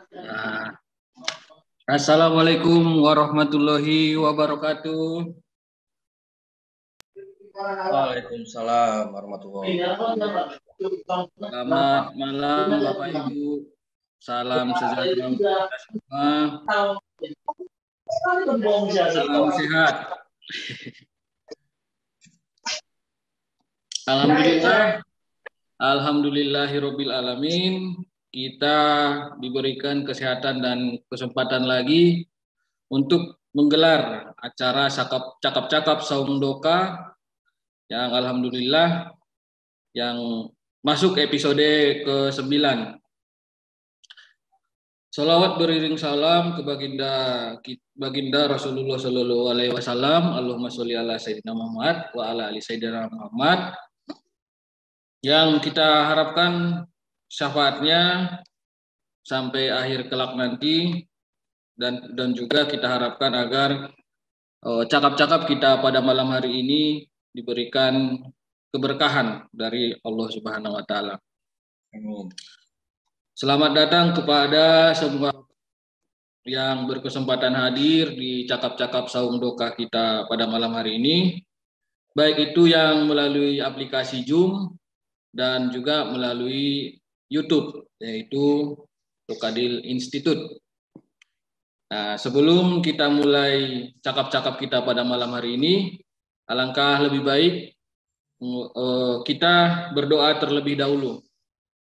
Nah, Assalamualaikum warahmatullahi wabarakatuh. Waalaikumsalam warahmatullahi wabarakatuh. Selamat malam Bapak Ibu. Salam sejahtera untuk kita semua. Salam sehat. Alhamdulillah. Alhamdulillahirabbil alamin. Kita diberikan kesehatan dan kesempatan lagi untuk menggelar acara cakap-cakap Saum Doka yang alhamdulillah yang masuk episode ke-9. Salawat beriring salam ke baginda Rasulullah Sallallahu Alaihi Wasallam. Allahumma sholli ala Sayyidina Muhammad wa ala ali Sayyidina Muhammad. Yang kita harapkan syafaatnya sampai akhir kelak nanti, dan juga kita harapkan agar cakap-cakap kita pada malam hari ini diberikan keberkahan dari Allah Subhanahu wa taala. Amin. Selamat datang kepada semua yang berkesempatan hadir di cakap-cakap Saum Doka kita pada malam hari ini, baik itu yang melalui aplikasi Zoom dan juga melalui YouTube, yaitu Dokadil Institute. Nah, sebelum kita mulai cakap-cakap kita pada malam hari ini, alangkah lebih baik kita berdoa terlebih dahulu.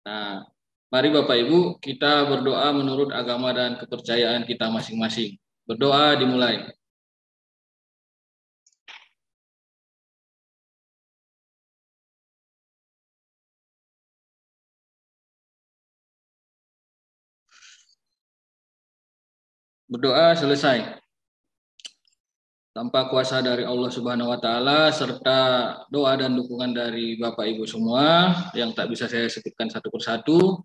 Nah, mari Bapak Ibu kita berdoa menurut agama dan kepercayaan kita masing-masing. Berdoa dimulai. Berdoa selesai. Tanpa kuasa dari Allah Subhanahu wa taala serta doa dan dukungan dari Bapak Ibu semua yang tak bisa saya sebutkan satu persatu,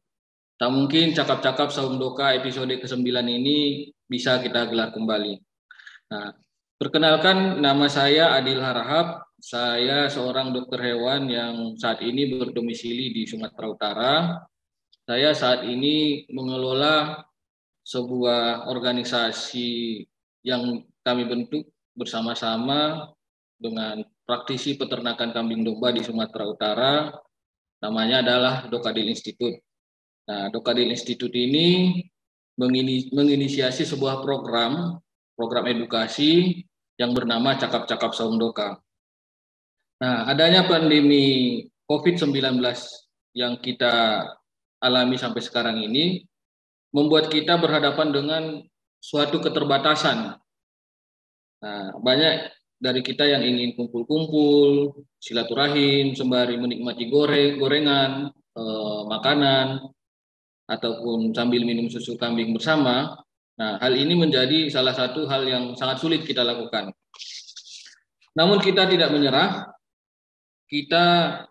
tak mungkin cakap-cakap Saum Doka episode ke-9 ini bisa kita gelar kembali. Nah, perkenalkan, nama saya Adil Harahap. Saya seorang dokter hewan yang saat ini berdomisili di Sumatera Utara. Saya saat ini mengelola sebuah organisasi yang kami bentuk bersama-sama dengan praktisi peternakan kambing domba di Sumatera Utara. Namanya adalah Dokadil Institute. Nah, Dokadil Institute ini menginisiasi sebuah program edukasi yang bernama Cakap-Cakap Saum Doka. Nah, adanya pandemi COVID-19 yang kita alami sampai sekarang ini membuat kita berhadapan dengan suatu keterbatasan. Nah, banyak dari kita yang ingin kumpul-kumpul, silaturahim, sembari menikmati gorengan, makanan, ataupun sambil minum susu kambing bersama. Nah, hal ini menjadi salah satu hal yang sangat sulit kita lakukan. Namun kita tidak menyerah, kita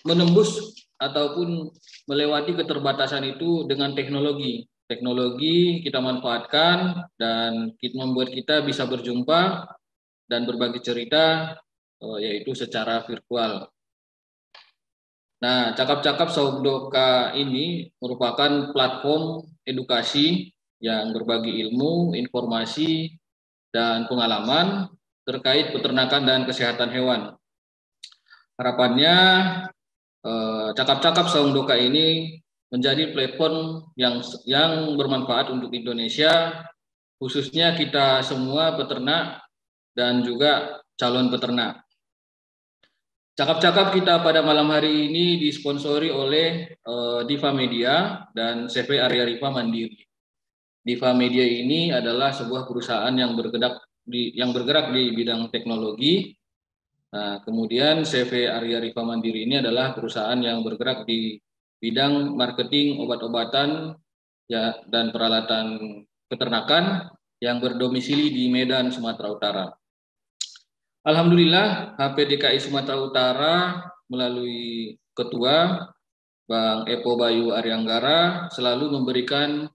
menembus ataupun melewati keterbatasan itu dengan teknologi. Teknologi kita manfaatkan dan membuat kita bisa berjumpa dan berbagi cerita, yaitu secara virtual. Nah, Cakap-Cakap Saum Doka ini merupakan platform edukasi yang berbagi ilmu, informasi, dan pengalaman terkait peternakan dan kesehatan hewan. Harapannya Cakap-Cakap Saum Doka ini menjadi platform yang bermanfaat untuk Indonesia, khususnya kita semua peternak dan juga calon peternak. Cakap-cakap kita pada malam hari ini disponsori oleh Diva Media dan CV Arya Riva Mandiri. Diva Media ini adalah sebuah perusahaan yang bergerak di bidang teknologi. Nah, kemudian CV Arya Riva Mandiri ini adalah perusahaan yang bergerak di bidang marketing obat-obatan ya, dan peralatan peternakan yang berdomisili di Medan, Sumatera Utara. Alhamdulillah, HPDKI Sumatera Utara melalui Ketua Bang Epo Bayu Arianggara selalu memberikan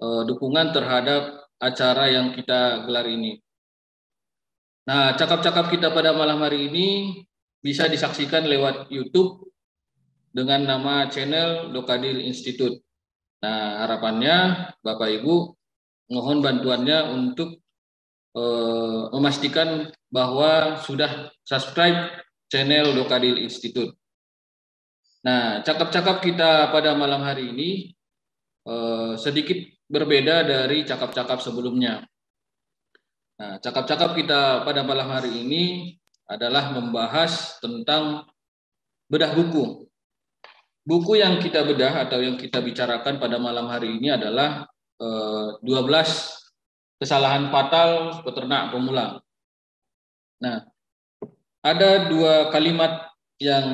dukungan terhadap acara yang kita gelar ini. Nah, cakap-cakap kita pada malam hari ini bisa disaksikan lewat YouTube dengan nama channel Dokadil Institute. Nah, harapannya Bapak Ibu mohon bantuannya untuk memastikan bahwa sudah subscribe channel Dokadil Institute. Nah, cakap-cakap kita pada malam hari ini sedikit berbeda dari cakap-cakap sebelumnya. Nah, cakap-cakap kita pada malam hari ini adalah membahas tentang bedah buku. Buku yang kita bedah atau yang kita bicarakan pada malam hari ini adalah 12 kesalahan fatal peternak pemula. Nah, ada dua kalimat yang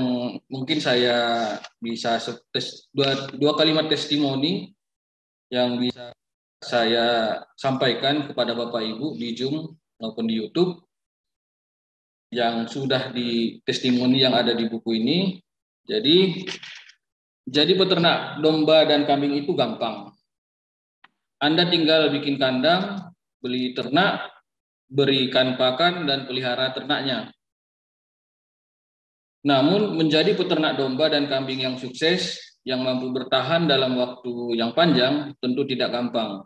mungkin saya bisa dua kalimat testimoni yang bisa saya sampaikan kepada Bapak Ibu di Zoom maupun di YouTube yang sudah di testimoni yang ada di buku ini. Jadi peternak domba dan kambing itu gampang. Anda tinggal bikin kandang, beli ternak, berikan pakan dan pelihara ternaknya. Namun menjadi peternak domba dan kambing yang sukses, yang mampu bertahan dalam waktu yang panjang, tentu tidak gampang.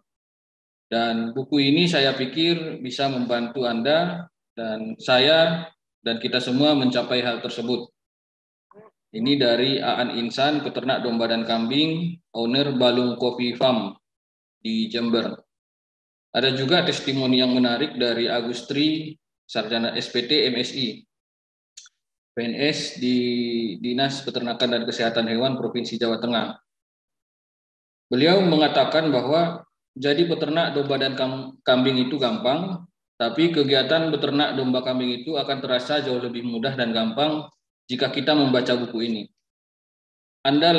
Dan buku ini saya pikir bisa membantu Anda dan saya dan kita semua mencapai hal tersebut. Ini dari Aan Insan, peternak domba dan kambing, owner Balung Coffee Farm di Jember. Ada juga testimoni yang menarik dari Agustri, sarjana SPT MSI, PNS di Dinas Peternakan dan Kesehatan Hewan Provinsi Jawa Tengah. Beliau mengatakan bahwa jadi peternak domba dan kambing itu gampang, tapi kegiatan beternak domba kambing itu akan terasa jauh lebih mudah dan gampang jika kita membaca buku ini. Anda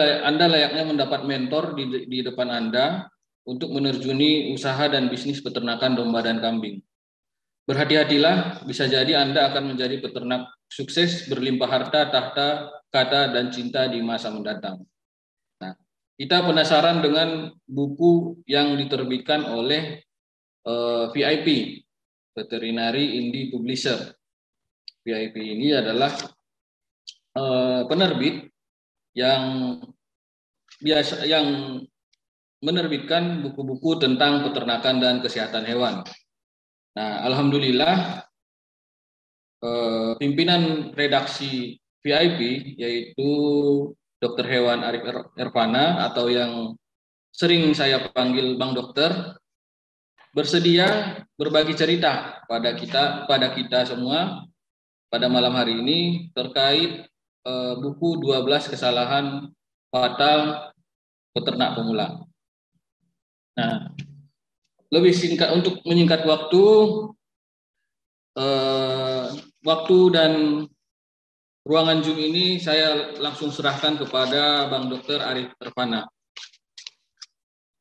layaknya mendapat mentor di depan Anda untuk menerjuni usaha dan bisnis peternakan domba dan kambing. Berhati-hatilah, bisa jadi Anda akan menjadi peternak sukses, berlimpah harta, tahta, kata, dan cinta di masa mendatang. Nah, kita penasaran dengan buku yang diterbitkan oleh VIP, Veterinary Indie Publisher. VIP ini adalah penerbit yang menerbitkan buku-buku tentang peternakan dan kesehatan hewan. Nah, alhamdulillah pimpinan redaksi VIP yaitu Dr. Hewan Arif Ervana atau yang sering saya panggil Bang Dokter bersedia berbagi cerita pada kita semua pada malam hari ini terkait buku 12 kesalahan fatal peternak pemula. Nah, lebih singkat untuk menyingkat waktu dan ruangan Zoom ini saya langsung serahkan kepada Bang Dokter Arif Ervana.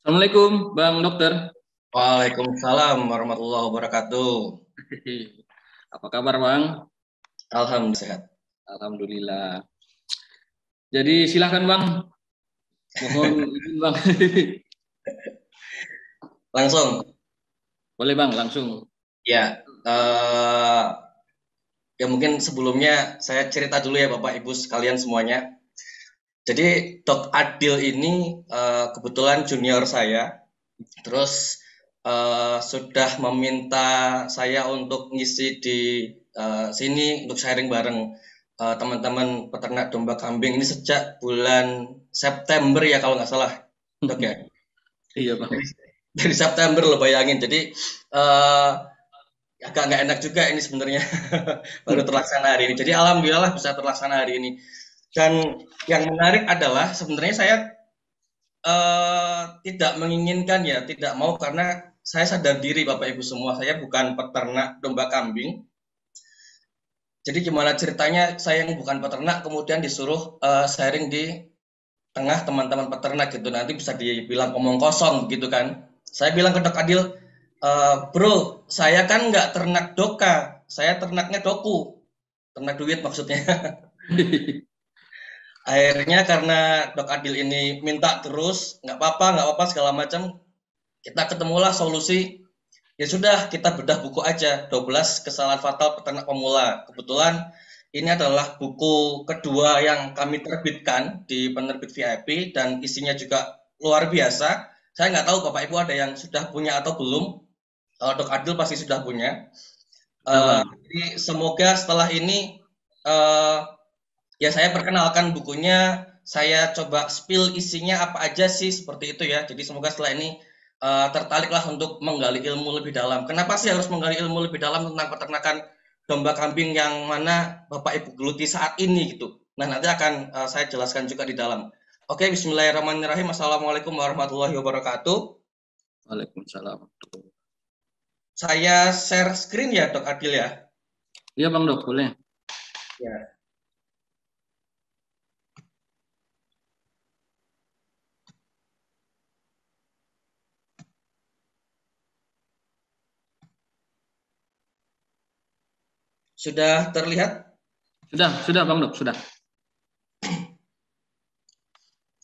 Assalamualaikum Bang Dokter. Waalaikumsalam warahmatullahi wabarakatuh. Apa kabar Bang? Alhamdulillah sehat. Alhamdulillah. Jadi silakan Bang. Mohon izin Bang. Langsung. Boleh Bang, langsung. Ya, ya mungkin sebelumnya saya cerita dulu ya Bapak Ibu sekalian semuanya. Jadi Dok Adil ini kebetulan junior saya, terus sudah meminta saya untuk ngisi di sini untuk sharing bareng teman-teman peternak domba kambing ini sejak bulan September ya kalau nggak salah, Dok ya. Iya Bang. Dari September lo bayangin, jadi agak nggak enak juga ini sebenarnya baru terlaksana hari ini. Jadi alhamdulillah bisa terlaksana hari ini. Dan yang menarik adalah sebenarnya saya tidak menginginkan ya, tidak mau karena saya sadar diri Bapak Ibu semua, saya bukan peternak domba kambing. Jadi gimana ceritanya saya yang bukan peternak kemudian disuruh sharing di tengah teman-teman peternak gitu, nanti bisa dibilang omong kosong gitu kan. Saya bilang ke Dok Adil, bro, saya kan nggak ternak doka, saya ternaknya doku, ternak duit maksudnya. Akhirnya karena Dok Adil ini minta terus, nggak apa-apa segala macam, kita ketemulah solusi. Ya sudah, kita bedah buku aja, 12 kesalahan fatal peternak pemula. Kebetulan ini adalah buku kedua yang kami terbitkan di penerbit VIP dan isinya juga luar biasa. Saya nggak tahu Bapak Ibu ada yang sudah punya atau belum. Dok Adil pasti sudah punya. Sudah, Bang. Jadi semoga setelah ini ya saya perkenalkan bukunya, saya coba spill isinya apa aja sih seperti itu ya. Jadi semoga setelah ini tertariklah untuk menggali ilmu lebih dalam. Kenapa sih harus menggali ilmu lebih dalam tentang peternakan domba kambing yang mana Bapak Ibu geluti saat ini gitu. Nah, nanti akan saya jelaskan juga di dalam. Oke, bismillahirrahmanirrahim. Assalamualaikum warahmatullahi wabarakatuh. Waalaikumsalam. Saya share screen ya, Dok Adil ya. Iya, Bang Dok, boleh. Ya. Sudah terlihat? Sudah Bang Dok, sudah.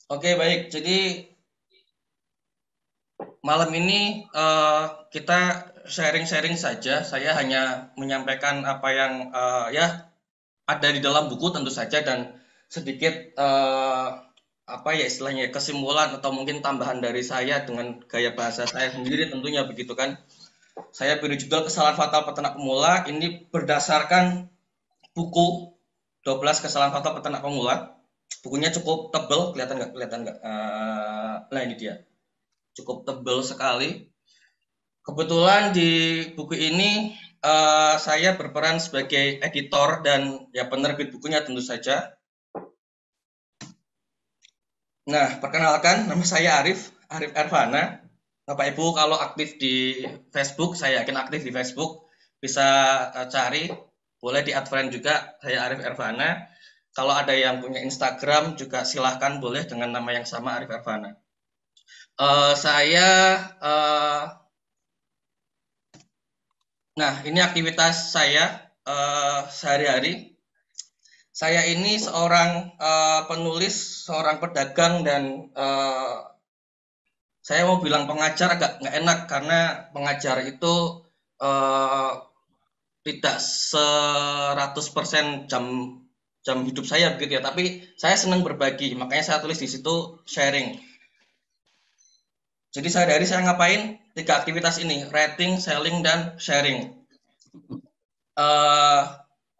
Oke, baik. Jadi malam ini kita sharing-sharing saja. Saya hanya menyampaikan apa yang ya ada di dalam buku tentu saja, dan sedikit apa ya istilahnya kesimpulan atau mungkin tambahan dari saya dengan gaya bahasa saya sendiri tentunya begitu kan. Saya beri judul Kesalahan Fatal Peternak Pemula. Ini berdasarkan buku 12 Kesalahan Fatal Peternak Pemula. Bukunya cukup tebal, kelihatan nggak? Kelihatan nggak? Nah ini dia, cukup tebal sekali. Kebetulan di buku ini saya berperan sebagai editor dan ya penerbit bukunya tentu saja. Nah, perkenalkan, nama saya Arif Ervana. Bapak Ibu kalau aktif di Facebook, saya yakin aktif di Facebook, bisa cari, boleh di add friend juga, saya Arif Ervana. Kalau ada yang punya Instagram juga silahkan, boleh dengan nama yang sama, Arif Ervana. Nah ini aktivitas saya sehari-hari. Saya ini seorang penulis, seorang pedagang, dan saya mau bilang pengajar agak nggak enak karena pengajar itu tidak 100% jam hidup saya begitu ya, tapi saya senang berbagi, makanya saya tulis di situ sharing. Jadi sehari-hari saya ngapain? 3 aktivitas ini, writing, selling, dan sharing.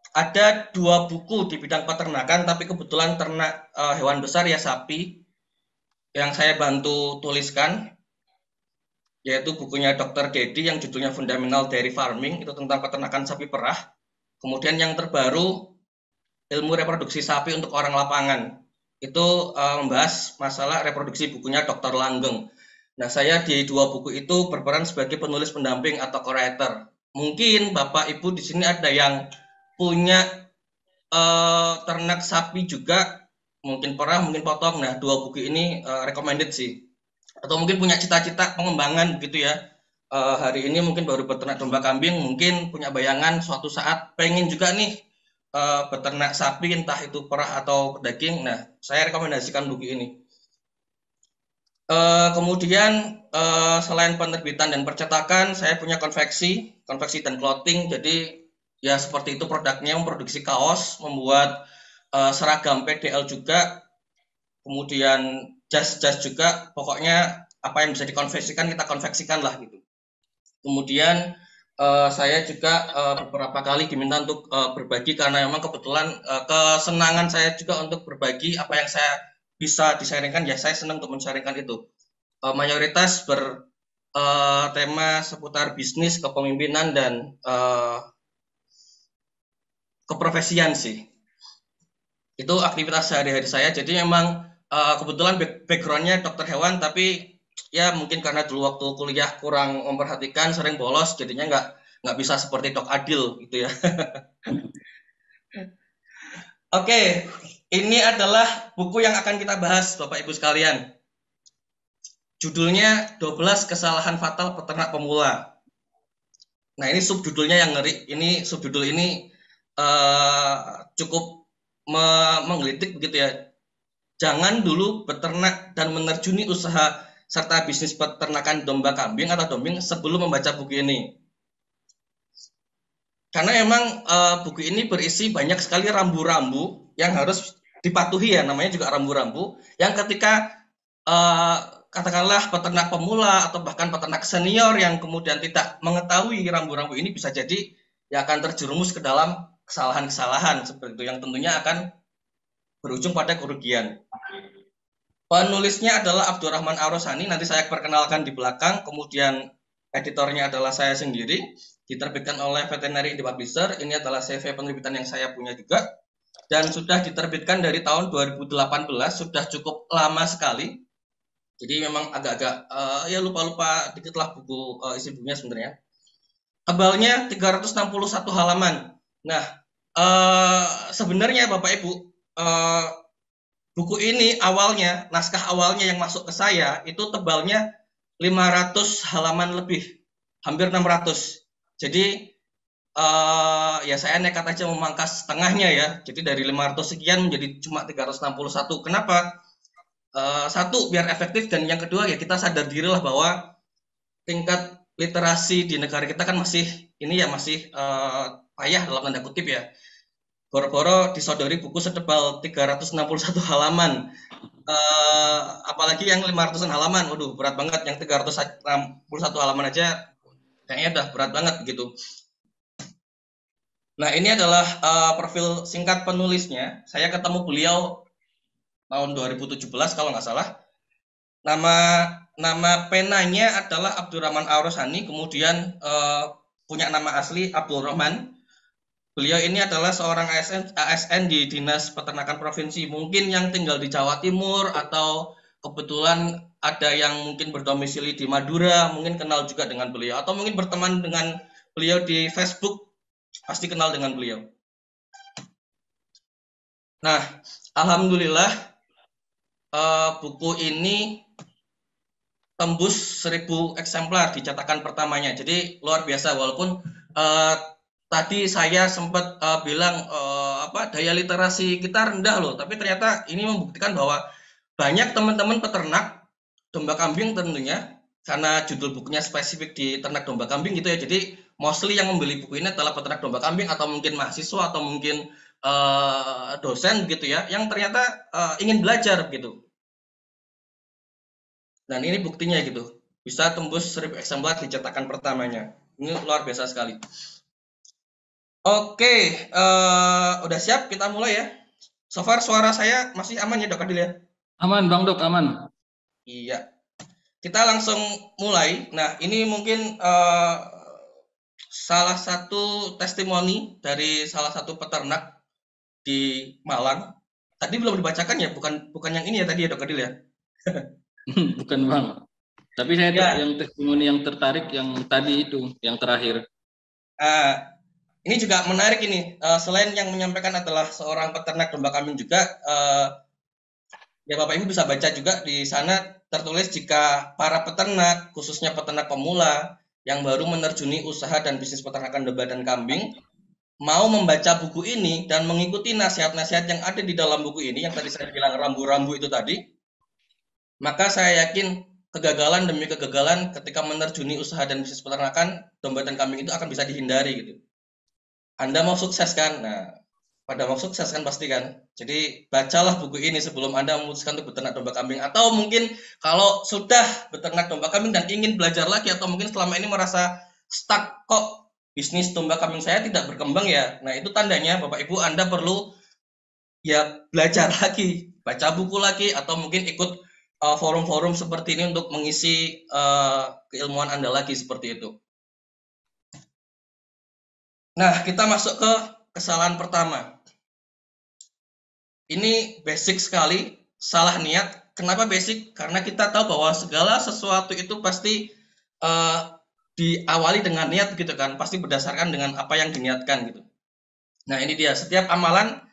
Ada 2 buku di bidang peternakan, tapi kebetulan ternak hewan besar ya sapi, yang saya bantu tuliskan, yaitu bukunya Dr. Dedi yang judulnya Fundamental Dairy Farming, itu tentang peternakan sapi perah. Kemudian yang terbaru, Ilmu Reproduksi Sapi untuk Orang Lapangan, itu membahas masalah reproduksi, bukunya Dr. Langgeng. Nah, saya di 2 buku itu berperan sebagai penulis pendamping atau co-writer. Mungkin Bapak Ibu di sini ada yang punya ternak sapi juga, mungkin perah, mungkin potong. Nah, 2 buku ini recommended sih. Atau mungkin punya cita-cita pengembangan begitu ya. Hari ini mungkin baru beternak domba kambing, mungkin punya bayangan suatu saat pengen juga nih beternak sapi, entah itu perah atau daging. Nah, saya rekomendasikan buku ini. Kemudian selain penerbitan dan percetakan, saya punya konveksi dan clothing. Jadi ya seperti itu produknya, memproduksi kaos, membuat seragam PDL juga, kemudian jas-jas juga. Pokoknya apa yang bisa dikonversikan kita konveksikan lah gitu. Kemudian saya juga beberapa kali diminta untuk berbagi karena memang kebetulan kesenangan saya juga untuk berbagi apa yang saya bisa disaringkan, ya saya senang untuk mensaringkan itu. Mayoritas bertema seputar bisnis, kepemimpinan, dan keprofesian sih. Itu aktivitas sehari-hari saya. Jadi memang kebetulan backgroundnya dokter hewan, tapi ya mungkin karena dulu waktu kuliah kurang memperhatikan, sering bolos, jadinya nggak bisa seperti Dok Adil gitu ya. Oke, ini adalah buku yang akan kita bahas Bapak Ibu sekalian. Judulnya 12 Kesalahan Fatal Peternak Pemula. Nah ini subjudulnya yang ngeri. Ini subjudul ini cukup menggelitik begitu ya. Jangan dulu beternak dan menerjuni usaha serta bisnis peternakan domba kambing atau dombing sebelum membaca buku ini. Karena emang buku ini berisi banyak sekali rambu-rambu yang harus dipatuhi ya, namanya juga rambu-rambu, yang ketika katakanlah peternak pemula atau bahkan peternak senior yang kemudian tidak mengetahui rambu-rambu ini bisa jadi ya akan terjerumus ke dalam kesalahan-kesalahan seperti itu yang tentunya akan berujung pada kerugian. Penulisnya adalah Abdurrahman Arosani, nanti saya perkenalkan di belakang, kemudian editornya adalah saya sendiri, diterbitkan oleh Veterinary Indie Publisher, ini adalah CV penerbitan yang saya punya juga, dan sudah diterbitkan dari tahun 2018, sudah cukup lama sekali, jadi memang agak-agak ya lupa-lupa dikit lah buku isi bukunya sebenarnya. Tebalnya 361 halaman. Nah, sebenarnya Bapak Ibu, buku ini awalnya, naskah awalnya yang masuk ke saya itu tebalnya 500 halaman lebih, hampir 600. Jadi ya saya nekat aja memangkas setengahnya ya. Jadi dari 500 sekian menjadi cuma 361. Kenapa? Satu, biar efektif, dan yang kedua ya kita sadar diri lah bahwa tingkat literasi di negara kita kan masih payah dalam tanda kutip ya. Boro-boro disodori buku setebal 361 halaman. Apalagi yang 500-an halaman, waduh berat banget. Yang 361 halaman aja kayaknya udah berat banget gitu. Nah, ini adalah profil singkat penulisnya. Saya ketemu beliau tahun 2017 kalau nggak salah. Nama penanya adalah Abdurrahman Arosani, kemudian punya nama asli Abdul Rahman. Beliau ini adalah seorang ASN di Dinas Peternakan Provinsi, mungkin yang tinggal di Jawa Timur atau kebetulan ada yang mungkin berdomisili di Madura, mungkin kenal juga dengan beliau, atau mungkin berteman dengan beliau di Facebook, pasti kenal dengan beliau. Nah, alhamdulillah buku ini tembus 1000 eksemplar di cetakan pertamanya, jadi luar biasa. Walaupun tadi saya sempat bilang daya literasi kita rendah loh, tapi ternyata ini membuktikan bahwa banyak teman-teman peternak domba kambing tentunya, karena judul bukunya spesifik di ternak domba kambing gitu ya, jadi mostly yang membeli buku ini adalah peternak domba kambing atau mungkin mahasiswa atau mungkin dosen gitu ya, yang ternyata ingin belajar gitu. Dan ini buktinya gitu, bisa tembus 1000 eksemplar di cetakan pertamanya. Ini luar biasa sekali. Oke, udah siap, kita mulai ya. So far suara saya masih aman ya Dok Adil ya? Aman Bang Dok, aman. Iya. Kita langsung mulai. Nah, ini mungkin salah satu testimoni dari salah satu peternak di Malang. Tadi belum dibacakan ya, bukan yang ini ya tadi ya Dok Adil ya? Bukan Bang. Tapi saya ya. yang testimoni yang tertarik yang tadi itu, yang terakhir. Ini juga menarik ini, selain yang menyampaikan adalah seorang peternak domba kambing juga, ya Bapak Ibu bisa baca juga di sana tertulis jika para peternak, khususnya peternak pemula yang baru menerjuni usaha dan bisnis peternakan domba dan kambing, mau membaca buku ini dan mengikuti nasihat-nasihat yang ada di dalam buku ini, yang tadi saya bilang rambu-rambu itu tadi, maka saya yakin kegagalan demi kegagalan ketika menerjuni usaha dan bisnis peternakan domba dan kambing itu akan bisa dihindari gitu. Anda mau sukses kan? Nah, pada mau sukses kan pasti kan. Jadi bacalah buku ini sebelum Anda memutuskan untuk beternak domba kambing. Atau mungkin kalau sudah beternak domba kambing dan ingin belajar lagi, atau mungkin selama ini merasa stuck, kok bisnis domba kambing saya tidak berkembang ya. Nah, itu tandanya Bapak Ibu Anda perlu ya belajar lagi, baca buku lagi, atau mungkin ikut forum-forum seperti ini untuk mengisi keilmuan Anda lagi seperti itu. Nah, kita masuk ke kesalahan pertama. Ini basic sekali, salah niat. Kenapa basic? Karena kita tahu bahwa segala sesuatu itu pasti diawali dengan niat gitu kan, pasti berdasarkan dengan apa yang diniatkan gitu. Nah, ini dia, setiap amalan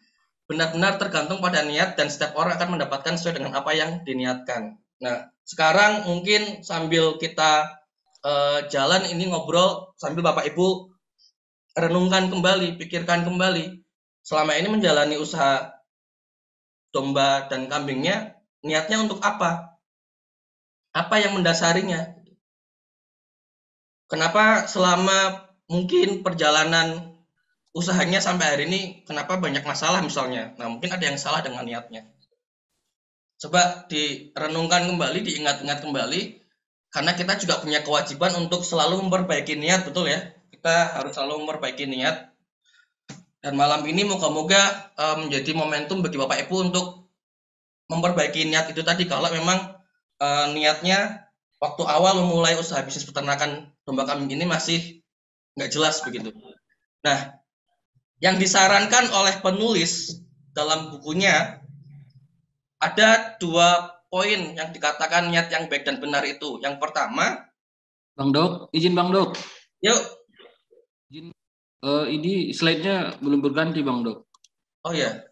benar-benar tergantung pada niat dan setiap orang akan mendapatkan sesuai dengan apa yang diniatkan. Nah, sekarang mungkin sambil kita jalan ini ngobrol, sambil Bapak Ibu renungkan kembali, pikirkan kembali, selama ini menjalani usaha domba dan kambingnya, niatnya untuk apa? Apa yang mendasarinya? Kenapa selama mungkin perjalanan usahanya sampai hari ini, kenapa banyak masalah misalnya? Nah, mungkin ada yang salah dengan niatnya. Coba direnungkan kembali, diingat-ingat kembali, karena kita juga punya kewajiban untuk selalu memperbaiki niat, betul ya? Kita harus selalu memperbaiki niat. Dan malam ini moga-moga menjadi momentum bagi Bapak Ibu untuk memperbaiki niat itu tadi. Kalau memang niatnya waktu awal memulai usaha bisnis peternakan domba kambing ini masih nggak jelas begitu. Nah, yang disarankan oleh penulis dalam bukunya ada 2 poin yang dikatakan niat yang baik dan benar itu. Yang pertama, Bang Dok, izin Bang Dok. yuk. Izin, ini slide-nya belum berganti Bang Dok. Oh ya.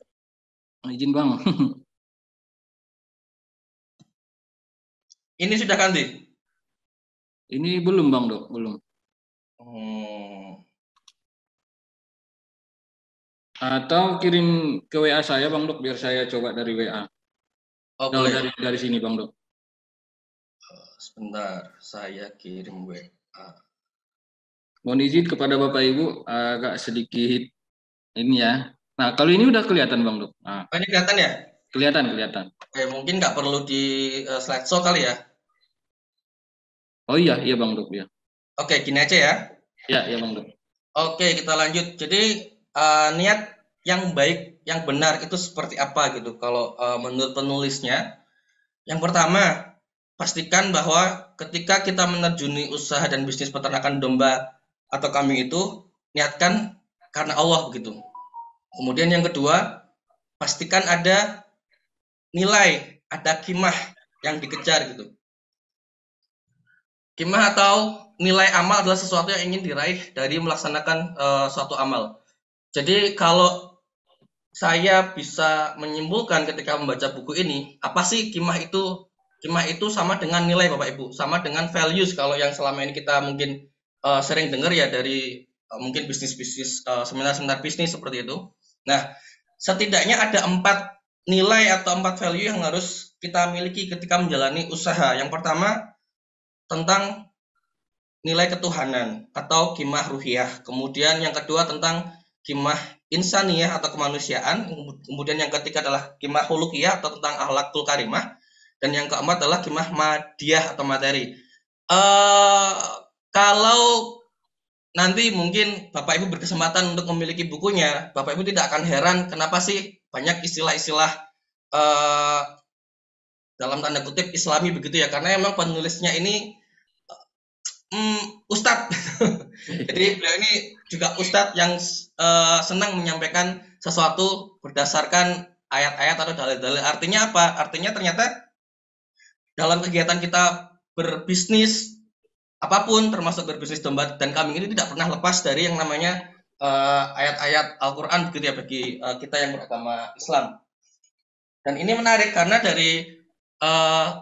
Izin Bang. Ini sudah ganti? Ini belum Bang Dok, belum. Atau kirim ke WA saya Bang Dok, biar saya coba dari WA. Oh, boleh. Dari sini Bang Dok. Sebentar, saya kirim WA. Mohon izin kepada Bapak Ibu, agak sedikit ini ya. Nah, kalau ini udah kelihatan Bang Dok. Nah, Oh, ini kelihatan ya? kelihatan. Oke, mungkin nggak perlu di slideshow kali ya? Oh iya Bang Dok ya. Oke, gini aja ya. Ya Bang Dok. Oke, kita lanjut. Jadi niat yang baik, yang benar itu seperti apa gitu? Kalau menurut penulisnya, yang pertama, pastikan bahwa ketika kita menerjuni usaha dan bisnis peternakan domba atau kambing itu, niatkan karena Allah begitu. Kemudian yang kedua, pastikan ada nilai, ada kimah yang dikejar gitu. Kimah atau nilai amal adalah sesuatu yang ingin diraih dari melaksanakan suatu amal. Jadi kalau saya bisa menyimpulkan ketika membaca buku ini, apa sih kimah itu? Kimah itu sama dengan nilai Bapak Ibu, sama dengan values kalau yang selama ini kita mungkin sering dengar ya dari mungkin bisnis-bisnis seminar-seminar bisnis seperti itu. Nah, setidaknya ada 4 nilai atau 4 value yang harus kita miliki ketika menjalani usaha. Yang pertama tentang nilai ketuhanan atau kimah ruhiyah. Kemudian yang kedua tentang kimah insaniyah atau kemanusiaan. Kemudian yang ketiga adalah kimah hulukiyah atau tentang akhlakul karimah. Dan yang keempat adalah kimah madiyah atau materi. Kalau nanti mungkin Bapak Ibu berkesempatan untuk memiliki bukunya, Bapak Ibu tidak akan heran kenapa sih banyak istilah-istilah dalam tanda kutip Islami begitu ya, karena memang penulisnya ini Ustadz. Jadi beliau ini juga Ustadz yang senang menyampaikan sesuatu berdasarkan ayat-ayat atau dalil-dalil. Artinya apa? Artinya ternyata dalam kegiatan kita berbisnis apapun, termasuk berbisnis domba dan kambing ini tidak pernah lepas dari yang namanya ayat-ayat Al-Quran begitu ya bagi kita yang beragama Islam. Dan ini menarik karena dari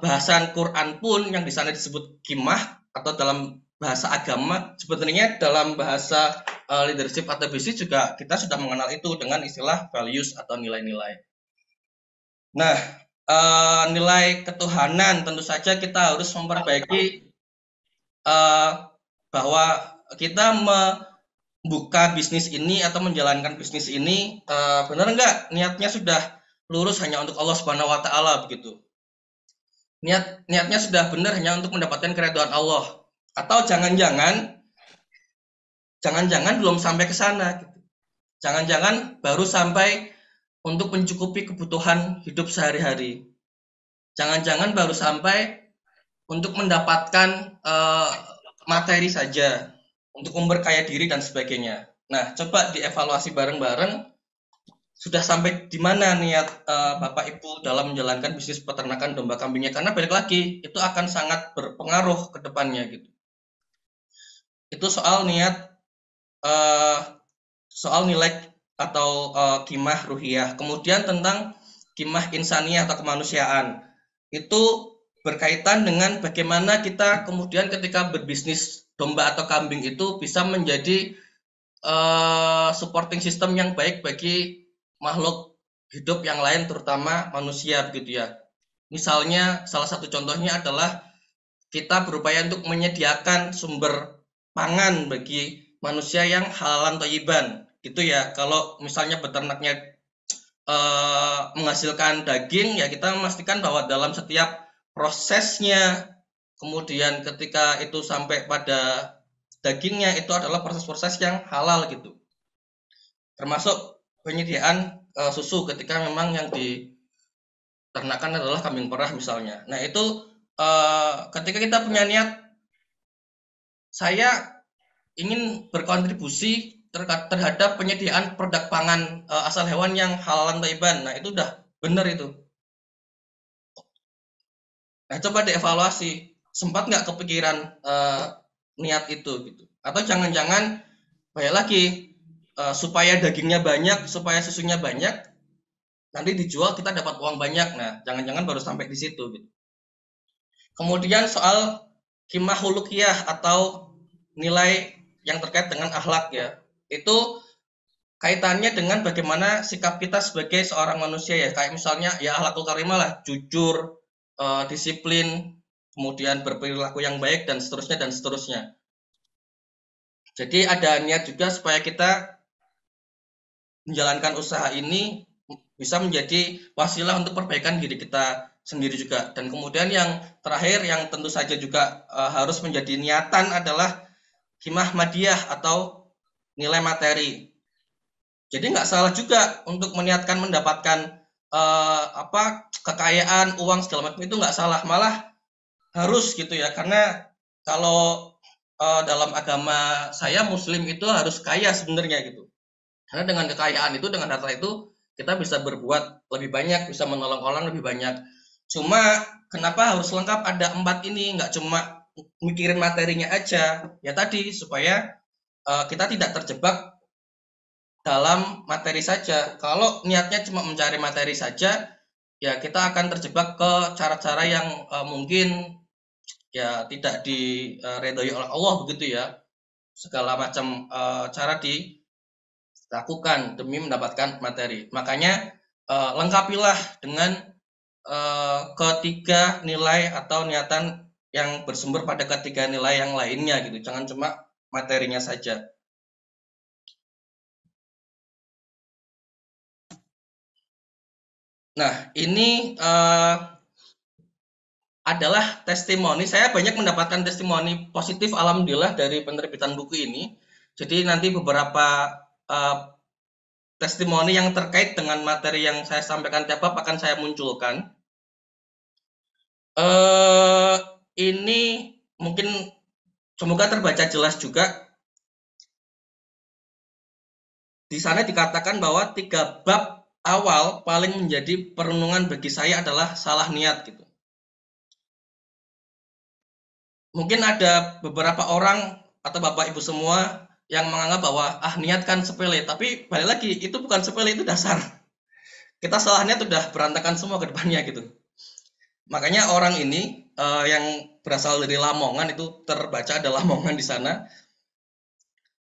bahasan Quran pun yang di sana disebut kimah atau dalam bahasa agama, sebenarnya dalam bahasa leadership atau bisnis juga kita sudah mengenal itu dengan istilah values atau nilai-nilai. Nah, nilai ketuhanan tentu saja kita harus memperbaiki bahwa kita membuka bisnis ini atau menjalankan bisnis ini benar enggak niatnya sudah lurus hanya untuk Allah Subhanahu wa taala begitu. Niatnya sudah benar hanya untuk mendapatkan keridhaan Allah, atau jangan-jangan belum sampai ke sana gitu. Jangan-jangan baru sampai untuk mencukupi kebutuhan hidup sehari-hari. Jangan-jangan baru sampai untuk mendapatkan materi saja, untuk memperkaya diri dan sebagainya. Nah, coba dievaluasi bareng-bareng sudah sampai di mana niat Bapak Ibu dalam menjalankan bisnis peternakan domba kambingnya, karena balik lagi itu akan sangat berpengaruh ke depannya gitu. Itu soal niat, soal nilai atau kimah ruhiyah. Kemudian tentang kimah insaniyah atau kemanusiaan. Itu berkaitan dengan bagaimana kita kemudian ketika berbisnis domba atau kambing itu bisa menjadi supporting system yang baik bagi makhluk hidup yang lain, terutama manusia begitu ya. Misalnya salah satu contohnya adalah kita berupaya untuk menyediakan sumber pangan bagi manusia yang halalan thayyiban gitu ya. Kalau misalnya beternaknya menghasilkan daging, ya kita memastikan bahwa dalam setiap prosesnya, kemudian ketika itu sampai pada dagingnya, itu adalah proses-proses yang halal gitu. Termasuk penyediaan susu ketika memang yang diternakan adalah kambing perah misalnya. Nah itu ketika kita punya niat, saya ingin berkontribusi terhadap penyediaan produk pangan asal hewan yang halal thayyiban. Nah, itu udah benar itu. Nah, coba dievaluasi. Sempat nggak kepikiran niat itu gitu. Atau jangan-jangan kayak lagi supaya dagingnya banyak, supaya susunya banyak, nanti dijual kita dapat uang banyak. Nah, jangan-jangan baru sampai di situ gitu. Kemudian soal qimah hulukiyah atau nilai yang terkait dengan akhlak ya. Itu kaitannya dengan bagaimana sikap kita sebagai seorang manusia ya. Kayak misalnya ya akhlakul karimah lah, jujur, disiplin, kemudian berperilaku yang baik dan seterusnya dan seterusnya. Jadi ada niat juga supaya kita menjalankan usaha ini bisa menjadi wasilah untuk perbaikan diri kita sendiri juga. Dan kemudian yang terakhir yang tentu saja juga harus menjadi niatan adalah qimah madiyah atau nilai materi. Jadi nggak salah juga untuk meniatkan mendapatkan kekayaan, uang segala macam, itu nggak salah, malah harus gitu ya. Karena kalau dalam agama saya Muslim itu harus kaya sebenarnya gitu. Karena dengan kekayaan itu, dengan harta itu, kita bisa berbuat lebih banyak, bisa menolong orang lebih banyak. Cuma kenapa harus lengkap ada 4 ini, nggak cuma mikirin materinya aja. Ya tadi, supaya kita tidak terjebak dalam materi saja. Kalau niatnya cuma mencari materi saja, ya kita akan terjebak ke cara-cara yang mungkin ya tidak diredoi oleh Allah begitu ya. Segala macam cara dilakukan demi mendapatkan materi. Makanya lengkapilah dengan ketiga nilai atau niatan yang bersumber pada ketiga nilai yang lainnya gitu. Jangan cuma materinya saja. Nah, ini adalah testimoni. Saya banyak mendapatkan testimoni positif alhamdulillah dari penerbitan buku ini. Jadi nanti beberapa testimoni yang terkait dengan materi yang saya sampaikan tiap bab akan saya munculkan. Ini mungkin semoga terbaca jelas juga. Di sana dikatakan bahwa 3 bab awal paling menjadi perenungan bagi saya adalah salah niat gitu. Mungkin ada beberapa orang atau Bapak Ibu semua yang menganggap bahwa niat kan sepele, tapi balik lagi itu bukan sepele, itu dasar. Kita salah niat udah berantakan semua ke depannya gitu. Makanya orang ini yang berasal dari Lamongan, itu terbaca ada Lamongan di sana,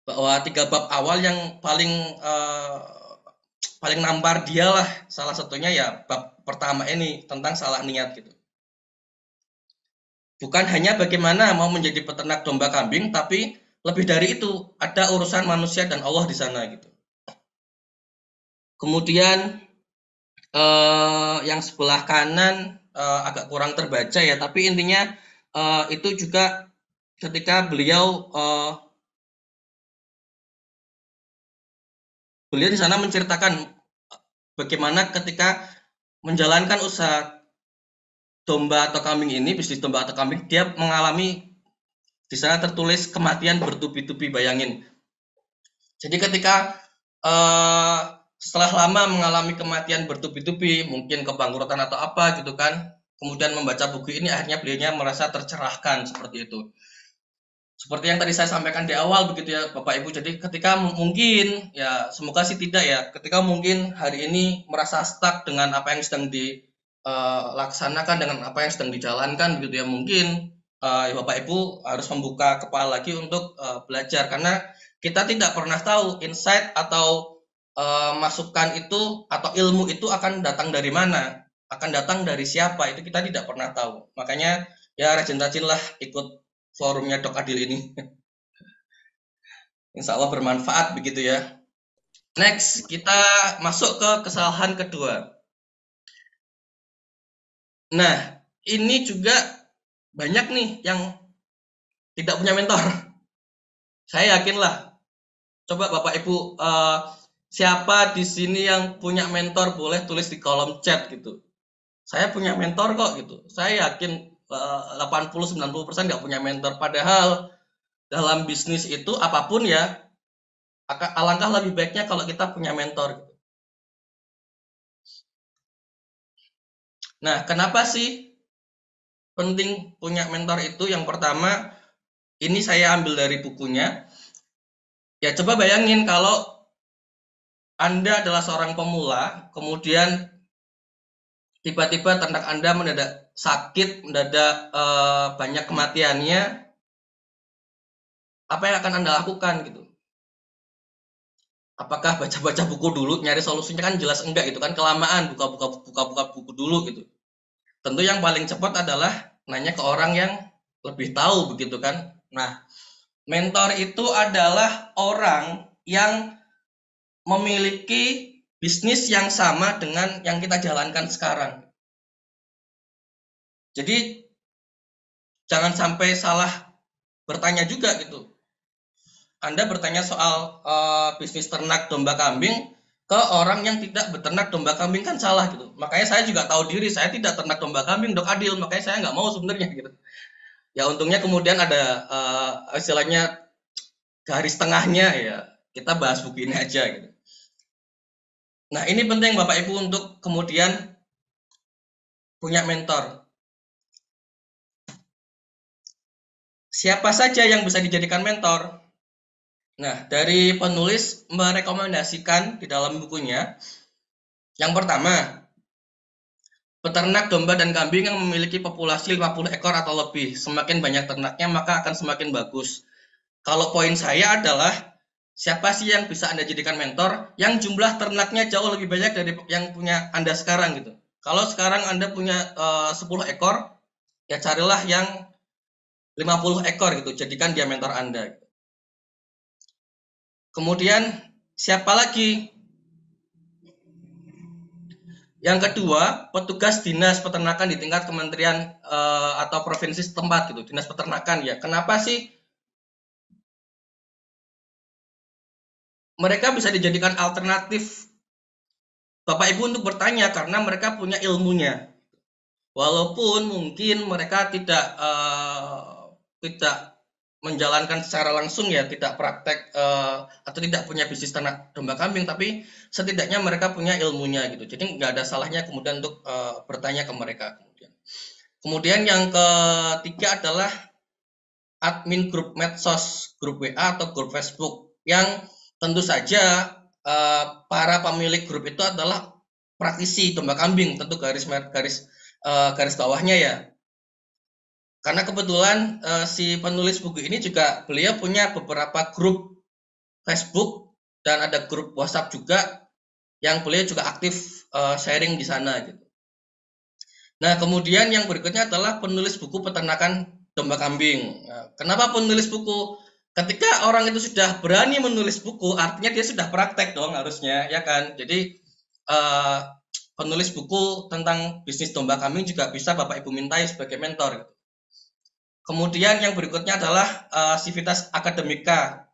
bahwa 3 bab awal yang paling nampar dia lah, salah satunya ya bab pertama ini tentang salah niat gitu. Bukan hanya bagaimana mau menjadi peternak domba kambing, tapi lebih dari itu ada urusan manusia dan Allah di sana gitu. Kemudian yang sebelah kanan agak kurang terbaca ya, tapi intinya itu juga ketika beliau di sana menceritakan bagaimana ketika menjalankan usaha domba atau kambing ini, bisnis domba atau kambing, dia mengalami, di sana tertulis kematian bertubi-tubi, bayangin. Jadi ketika setelah lama mengalami kematian bertubi-tubi, mungkin kebangkrutan atau apa gitu kan, kemudian membaca buku ini, akhirnya beliaunya merasa tercerahkan seperti itu. Seperti yang tadi saya sampaikan di awal begitu ya Bapak Ibu. Jadi ketika mungkin ya, semoga sih tidak ya, ketika mungkin hari ini merasa stuck dengan apa yang sedang dilaksanakan, dengan apa yang sedang dijalankan begitu ya, mungkin ya Bapak Ibu harus membuka kepala lagi untuk belajar, karena kita tidak pernah tahu insight atau masukan itu atau ilmu itu akan datang dari mana, akan datang dari siapa, itu kita tidak pernah tahu. Makanya ya rajin-rajinlah ikut forumnya Dok Adil ini. Insya Allah bermanfaat begitu ya. Next, kita masuk ke kesalahan kedua. Nah, ini juga banyak nih yang tidak punya mentor. Saya yakin lah. Coba Bapak Ibu, siapa di sini yang punya mentor boleh tulis di kolom chat gitu. Saya punya mentor kok gitu. Saya yakin 80-90% nggak punya mentor. Padahal dalam bisnis itu apapun ya, alangkah lebih baiknya kalau kita punya mentor. Nah, kenapa sih penting punya mentor itu? Yang pertama, ini saya ambil dari bukunya. Ya coba bayangin kalau Anda adalah seorang pemula, kemudian tiba-tiba ternak Anda mendadak sakit, mendadak banyak kematiannya, apa yang akan Anda lakukan gitu? Apakah baca-baca buku dulu, nyari solusinya? Kan jelas enggak gitu kan, kelamaan buka-buka buku dulu gitu. Tentu yang paling cepat adalah nanya ke orang yang lebih tahu begitu kan. Nah, mentor itu adalah orang yang memiliki bisnis yang sama dengan yang kita jalankan sekarang. Jadi jangan sampai salah bertanya juga gitu. Anda bertanya soal bisnis ternak domba kambing ke orang yang tidak beternak domba kambing kan salah gitu. Makanya saya juga tahu diri saya tidak ternak domba kambing, Dok Adil. Makanya saya nggak mau sebenarnya gitu. Ya untungnya kemudian ada istilahnya garis tengahnya ya. Kita bahas buku ini aja gitu. Nah, ini penting Bapak Ibu untuk kemudian punya mentor. Siapa saja yang bisa dijadikan mentor? Nah, dari penulis merekomendasikan di dalam bukunya, yang pertama, peternak domba dan kambing yang memiliki populasi 50 ekor atau lebih. Semakin banyak ternaknya, maka akan semakin bagus. Kalau poin saya adalah, siapa sih yang bisa Anda jadikan mentor yang jumlah ternaknya jauh lebih banyak dari yang punya Anda sekarang gitu. Kalau sekarang Anda punya 10 ekor, ya carilah yang 50 ekor gitu, jadikan dia mentor Anda. Kemudian siapa lagi? Yang kedua, petugas dinas peternakan di tingkat kementerian atau provinsi setempat gitu, dinas peternakan ya. Kenapa sih mereka bisa dijadikan alternatif Bapak Ibu untuk bertanya karena mereka punya ilmunya. Walaupun mungkin mereka tidak menjalankan secara langsung ya, tidak praktek atau tidak punya bisnis ternak domba kambing, tapi setidaknya mereka punya ilmunya gitu. Jadi nggak ada salahnya kemudian untuk bertanya ke mereka kemudian. Kemudian yang ketiga adalah admin grup medsos, grup WA atau grup Facebook yang tentu saja para pemilik grup itu adalah praktisi domba kambing, tentu garis bawahnya ya. Karena kebetulan si penulis buku ini juga beliau punya beberapa grup Facebook dan ada grup WhatsApp juga yang beliau juga aktif sharing di sana gitu. Nah, kemudian yang berikutnya adalah penulis buku peternakan domba kambing. Nah, kenapa penulis buku? Ketika orang itu sudah berani menulis buku, artinya dia sudah praktek dong harusnya, ya kan? Jadi penulis buku tentang bisnis domba kambing juga bisa Bapak Ibu mintai sebagai mentor. Kemudian yang berikutnya adalah sivitas akademika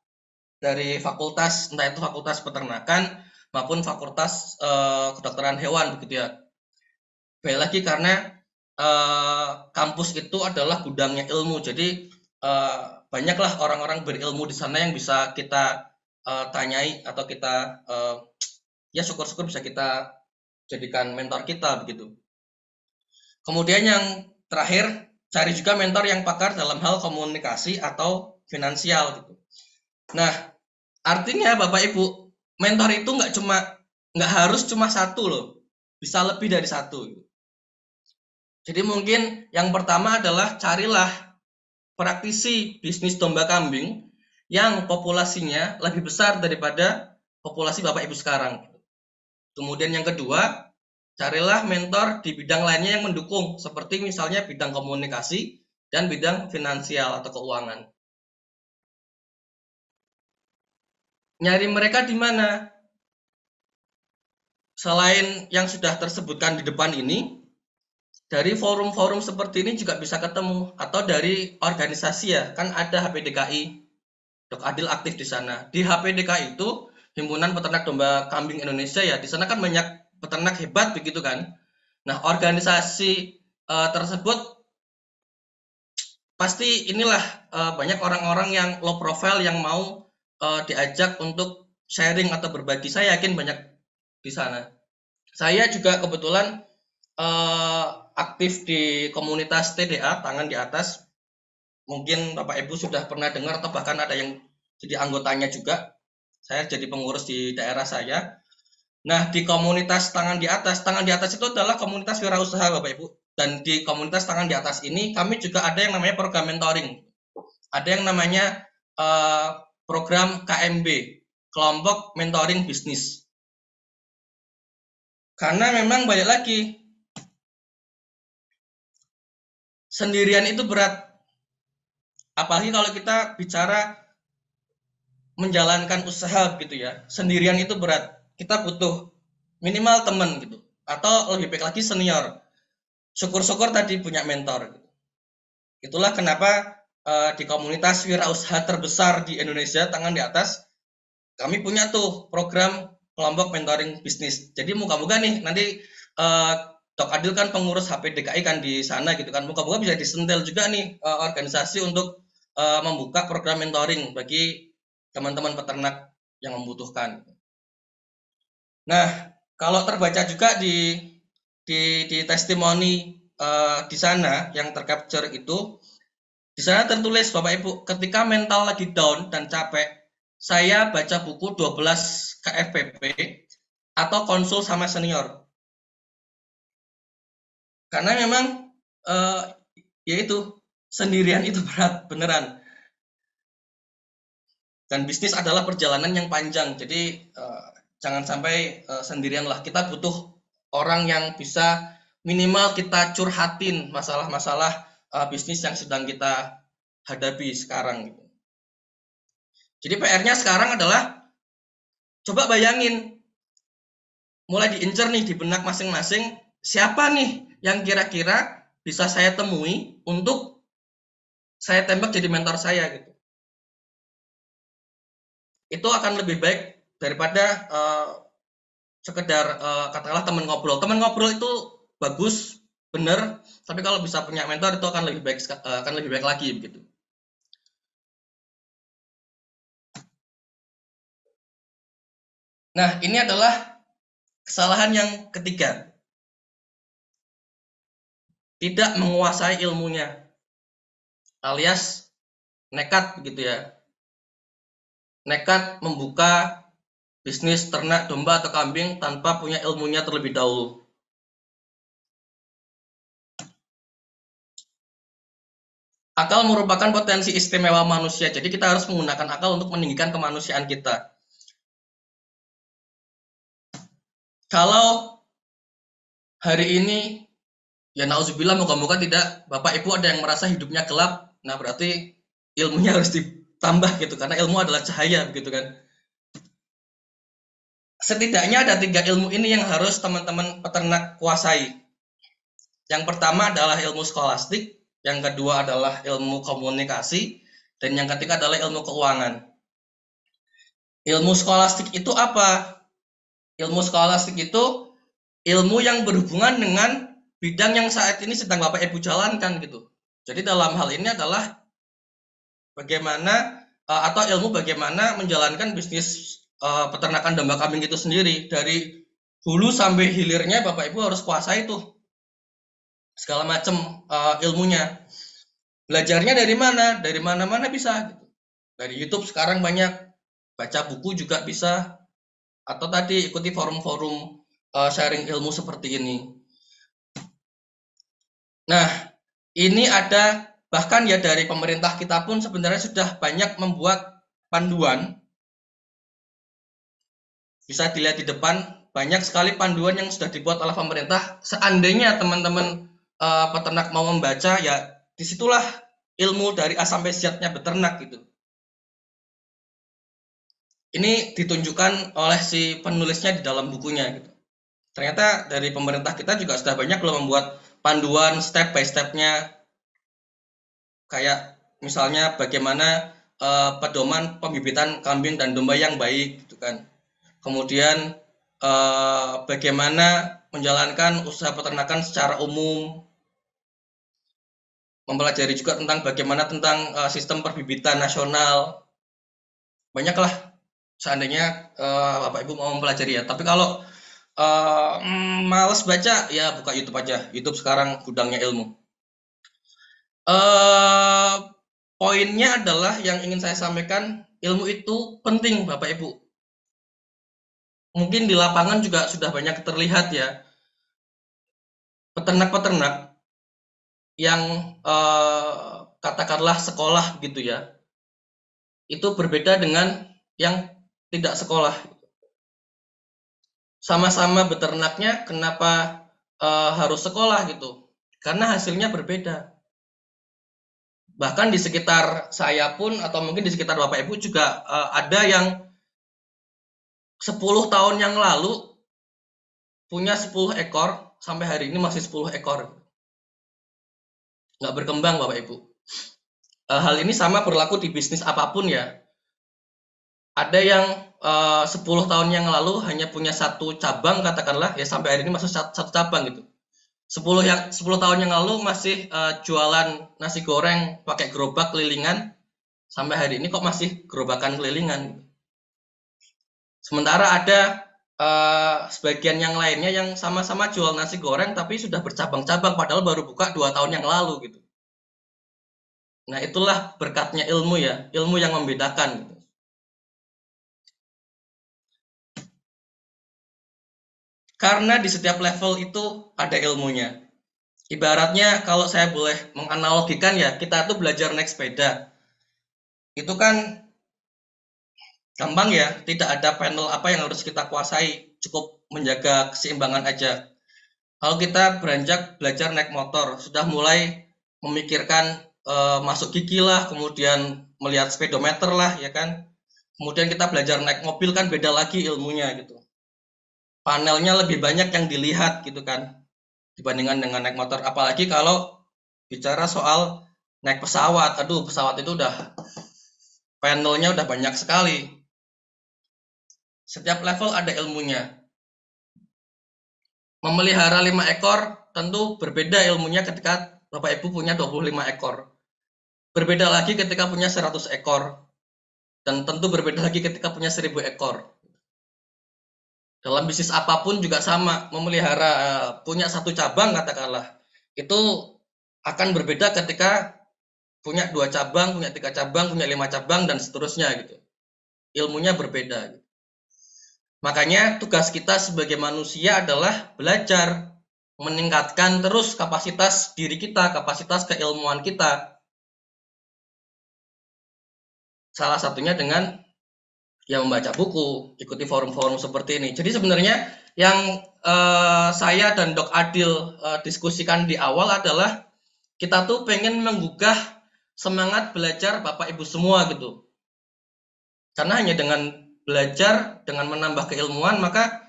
dari fakultas, entah itu fakultas peternakan maupun fakultas kedokteran hewan begitu ya. Baik lagi karena kampus itu adalah gudangnya ilmu, jadi banyaklah orang-orang berilmu di sana yang bisa kita tanyai atau kita ya syukur-syukur bisa kita jadikan mentor kita begitu. Kemudian yang terakhir, cari juga mentor yang pakar dalam hal komunikasi atau finansial gitu. Nah, artinya Bapak Ibu, mentor itu nggak harus cuma satu loh, bisa lebih dari satu. Jadi mungkin yang pertama adalah carilah praktisi bisnis domba kambing yang populasinya lebih besar daripada populasi Bapak Ibu sekarang. Kemudian yang kedua, carilah mentor di bidang lainnya yang mendukung, seperti misalnya bidang komunikasi dan bidang finansial atau keuangan. Nyari mereka di mana? selain yang sudah tersebutkan di depan ini, dari forum-forum seperti ini juga bisa ketemu, atau dari organisasi ya, kan ada HPDKI, Dok Adil aktif di sana. Di HPDKI itu Himpunan Peternak Domba Kambing Indonesia ya, di sana kan banyak peternak hebat begitu kan. Nah, organisasi tersebut pasti inilah banyak orang-orang yang low profile yang mau diajak untuk sharing atau berbagi. Saya yakin banyak di sana. Saya juga kebetulan aktif di komunitas TDA Tangan di Atas. Mungkin Bapak Ibu sudah pernah dengar atau bahkan ada yang jadi anggotanya juga. Saya jadi pengurus di daerah saya. Nah, di komunitas Tangan di Atas itu adalah komunitas wirausaha Bapak Ibu. Dan di komunitas Tangan di Atas ini kami juga ada yang namanya program mentoring. Ada yang namanya program KMB, kelompok mentoring bisnis. Karena memang balik lagi, sendirian itu berat. Apalagi kalau kita bicara menjalankan usaha gitu ya, sendirian itu berat. Kita butuh minimal teman gitu, atau lebih baik lagi senior. Syukur-syukur tadi punya mentor. Gitu. Itulah kenapa di komunitas wirausaha terbesar di Indonesia, Tangan di Atas, kami punya tuh program kelompok mentoring bisnis. Jadi moga-moga nih nanti Dok Adil kan pengurus HPDKI kan di sana gitu kan. Moga-moga bisa disentil juga nih organisasi untuk membuka program mentoring bagi teman-teman peternak yang membutuhkan. Nah, kalau terbaca juga di testimoni di sana yang tercapture itu, di sana tertulis Bapak Ibu, ketika mental lagi down dan capek, saya baca buku 12 KFPP atau konsul sama senior. Karena memang yaitu sendirian itu berat beneran. Dan bisnis adalah perjalanan yang panjang. Jadi jangan sampai sendirian lah. Kita butuh orang yang bisa minimal kita curhatin masalah-masalah bisnis yang sedang kita hadapi sekarang. Jadi PR-nya sekarang adalah coba bayangin, mulai diincer nih di benak masing-masing, siapa nih yang kira-kira bisa saya temui untuk saya tembak jadi mentor saya gitu. Itu akan lebih baik daripada sekedar katakanlah teman ngobrol. Teman ngobrol itu bagus, benar, tapi kalau bisa punya mentor itu akan lebih baik lagi begitu. Nah, ini adalah kesalahan yang ketiga. Tidak menguasai ilmunya. Alias nekat begitu ya. Nekat membuka bisnis ternak domba atau kambing tanpa punya ilmunya terlebih dahulu. Akal merupakan potensi istimewa manusia, jadi kita harus menggunakan akal untuk meninggikan kemanusiaan kita. Kalau hari ini, ya nauzubillah, moga-moga tidak, Bapak Ibu ada yang merasa hidupnya gelap, nah berarti ilmunya harus ditambah gitu, karena ilmu adalah cahaya begitu kan. Setidaknya ada 3 ilmu ini yang harus teman-teman peternak kuasai. Yang pertama adalah ilmu skolastik, yang kedua adalah ilmu komunikasi, dan yang ketiga adalah ilmu keuangan. Ilmu skolastik itu apa? Ilmu skolastik itu ilmu yang berhubungan dengan bidang yang saat ini sedang Bapak Ibu jalankan gitu. Jadi dalam hal ini adalah bagaimana atau ilmu bagaimana menjalankan bisnis peternakan domba kambing itu sendiri, dari hulu sampai hilirnya Bapak Ibu harus kuasai tuh segala macam ilmunya. Belajarnya dari mana? Dari mana-mana bisa gitu. Dari YouTube sekarang banyak, baca buku juga bisa, atau tadi ikuti forum-forum sharing ilmu seperti ini. Nah, ini ada bahkan ya dari pemerintah kita pun sebenarnya sudah banyak membuat panduan. Bisa dilihat di depan, banyak sekali panduan yang sudah dibuat oleh pemerintah. Seandainya teman-teman peternak mau membaca, ya disitulah ilmu dari A sampai Z-nya beternak gitu. Ini ditunjukkan oleh si penulisnya di dalam bukunya gitu. Ternyata dari pemerintah kita juga sudah banyak loh membuat panduan step by step-nya, kayak misalnya bagaimana pedoman pembibitan kambing dan domba yang baik gitu kan. Kemudian bagaimana menjalankan usaha peternakan secara umum, mempelajari juga tentang bagaimana tentang sistem perbibitan nasional. Banyaklah seandainya Bapak Ibu mau mempelajari ya. Tapi kalau males baca ya buka YouTube aja. YouTube sekarang gudangnya ilmu. Poinnya adalah yang ingin saya sampaikan, ilmu itu penting Bapak Ibu. Mungkin di lapangan juga sudah banyak terlihat ya, peternak-peternak yang katakanlah sekolah gitu ya, itu berbeda dengan yang tidak sekolah. Sama-sama beternaknya, kenapa harus sekolah gitu? Karena hasilnya berbeda. Bahkan di sekitar saya pun, atau mungkin di sekitar Bapak Ibu juga ada yang 10 tahun yang lalu punya 10 ekor, sampai hari ini masih 10 ekor. Nggak berkembang Bapak Ibu. Hal ini sama berlaku di bisnis apapun ya. Ada yang 10 tahun yang lalu hanya punya satu cabang katakanlah, ya sampai hari ini masih satu cabang gitu. 10 tahun yang lalu masih jualan nasi goreng pakai gerobak kelilingan, sampai hari ini kok masih gerobakan kelilingan. Sementara ada sebagian yang lainnya yang sama-sama jual nasi goreng tapi sudah bercabang-cabang padahal baru buka 2 tahun yang lalu gitu. Nah, itulah berkatnya ilmu ya, ilmu yang membedakan gitu. Karena di setiap level itu ada ilmunya. Ibaratnya kalau saya boleh menganalogikan ya, kita tuh belajar naik sepeda. Itu kan gampang ya, tidak ada panel apa yang harus kita kuasai, cukup menjaga keseimbangan aja. Kalau kita beranjak belajar naik motor, sudah mulai memikirkan masuk gigi lah, kemudian melihat speedometer lah, ya kan. Kemudian kita belajar naik mobil kan beda lagi ilmunya gitu. Panelnya lebih banyak yang dilihat gitu kan, dibandingkan dengan naik motor. Apalagi kalau bicara soal naik pesawat, aduh pesawat itu udah panelnya udah banyak sekali. Setiap level ada ilmunya. Memelihara 5 ekor tentu berbeda ilmunya ketika Bapak Ibu punya 25 ekor. Berbeda lagi ketika punya 100 ekor. Dan tentu berbeda lagi ketika punya 1000 ekor. Dalam bisnis apapun juga sama, memelihara punya satu cabang katakanlah, itu akan berbeda ketika punya 2 cabang, punya 3 cabang, punya 5 cabang, dan seterusnya gitu. Ilmunya berbeda. Makanya tugas kita sebagai manusia adalah belajar, meningkatkan terus kapasitas diri kita, kapasitas keilmuan kita. Salah satunya dengan ya membaca buku, ikuti forum-forum seperti ini. Jadi sebenarnya yang saya dan Dok Adil diskusikan di awal adalah kita tuh pengen menggugah semangat belajar Bapak Ibu semua gitu. Karena hanya dengan belajar, dengan menambah keilmuan, maka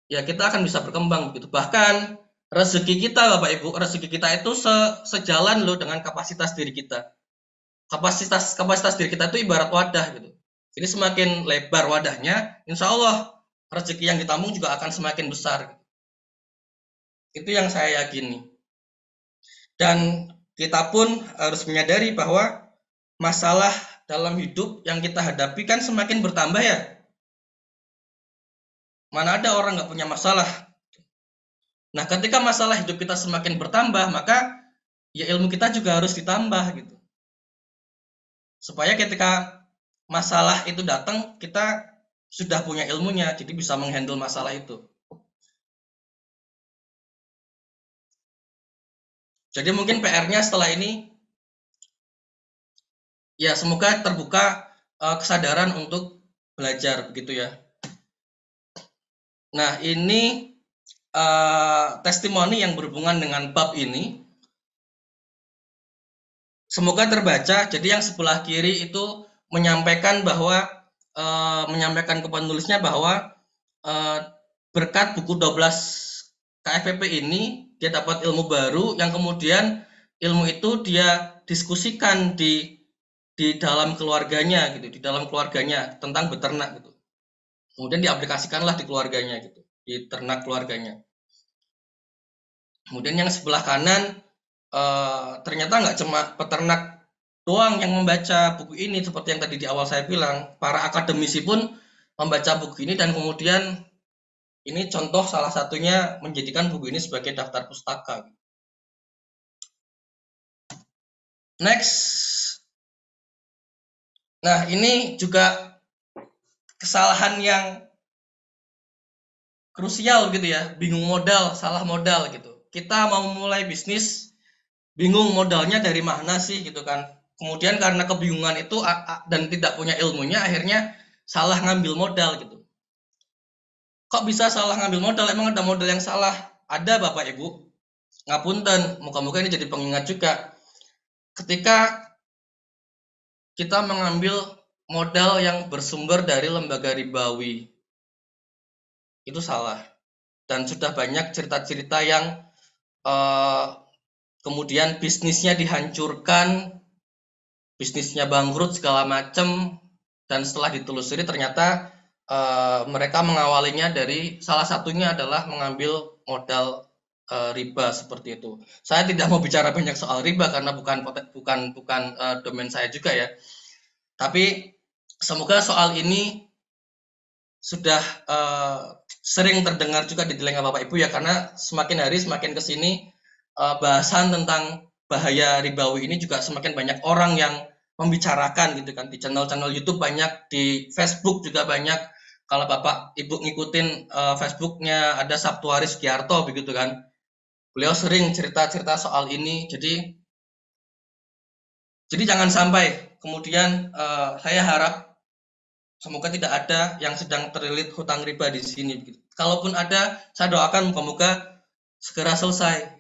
ya kita akan bisa berkembang gitu. Bahkan rezeki kita Bapak Ibu, rezeki kita itu sejalan loh dengan kapasitas diri kita. Kapasitas diri kita itu ibarat wadah gitu. Jadi semakin lebar wadahnya, insya Allah rezeki yang ditampung juga akan semakin besar. Itu yang saya yakini. Dan kita pun harus menyadari bahwa masalah dalam hidup yang kita hadapi kan semakin bertambah ya. Mana ada orang nggak punya masalah. Nah, ketika masalah hidup kita semakin bertambah, maka ya ilmu kita juga harus ditambah gitu. Supaya ketika masalah itu datang, kita sudah punya ilmunya, jadi bisa menghandle masalah itu. Jadi mungkin PR-nya setelah ini, ya semoga terbuka kesadaran untuk belajar, begitu ya. Nah, ini testimoni yang berhubungan dengan bab ini. Semoga terbaca. Jadi yang sebelah kiri itu menyampaikan bahwa menyampaikan ke penulisnya bahwa berkat buku 12 KFPP ini dia dapat ilmu baru yang kemudian ilmu itu dia diskusikan di dalam keluarganya gitu, di dalam keluarganya tentang beternak gitu. Kemudian diaplikasikanlah di keluarganya gitu, di ternak keluarganya. Kemudian yang sebelah kanan ternyata nggak cuma peternak doang yang membaca buku ini, seperti yang tadi di awal saya bilang, para akademisi pun membaca buku ini dan kemudian ini contoh salah satunya menjadikan buku ini sebagai daftar pustaka. Next. Nah, ini juga kesalahan yang krusial gitu ya, bingung modal, salah modal gitu. Kita mau mulai bisnis, bingung modalnya dari mana sih gitu kan. Kemudian karena kebingungan itu dan tidak punya ilmunya, akhirnya salah ngambil modal gitu. Kok bisa salah ngambil modal? Emang ada modal yang salah? Ada Bapak Ibu. Ngapunten, moga-moga ini jadi pengingat juga. Ketika kita mengambil modal yang bersumber dari lembaga ribawi, itu salah. Dan sudah banyak cerita-cerita yang kemudian bisnisnya dihancurkan, bisnisnya bangkrut segala macam, dan setelah ditelusuri ternyata mereka mengawalinya dari salah satunya adalah mengambil modal riba seperti itu. Saya tidak mau bicara banyak soal riba karena bukan domain saya juga ya. Tapi semoga soal ini sudah sering terdengar juga di telinga Bapak Ibu ya, karena semakin hari semakin kesini bahasan tentang bahaya ribawi ini juga semakin banyak orang yang membicarakan gitu kan, di channel-channel YouTube banyak, di Facebook juga banyak. Kalau Bapak Ibu ngikutin Facebooknya ada Sabtuaris Giarto begitu kan, beliau sering cerita-cerita soal ini. Jadi jangan sampai kemudian saya harap semoga tidak ada yang sedang terlilit hutang riba di sini. Kalaupun ada, saya doakan moga-moga segera selesai.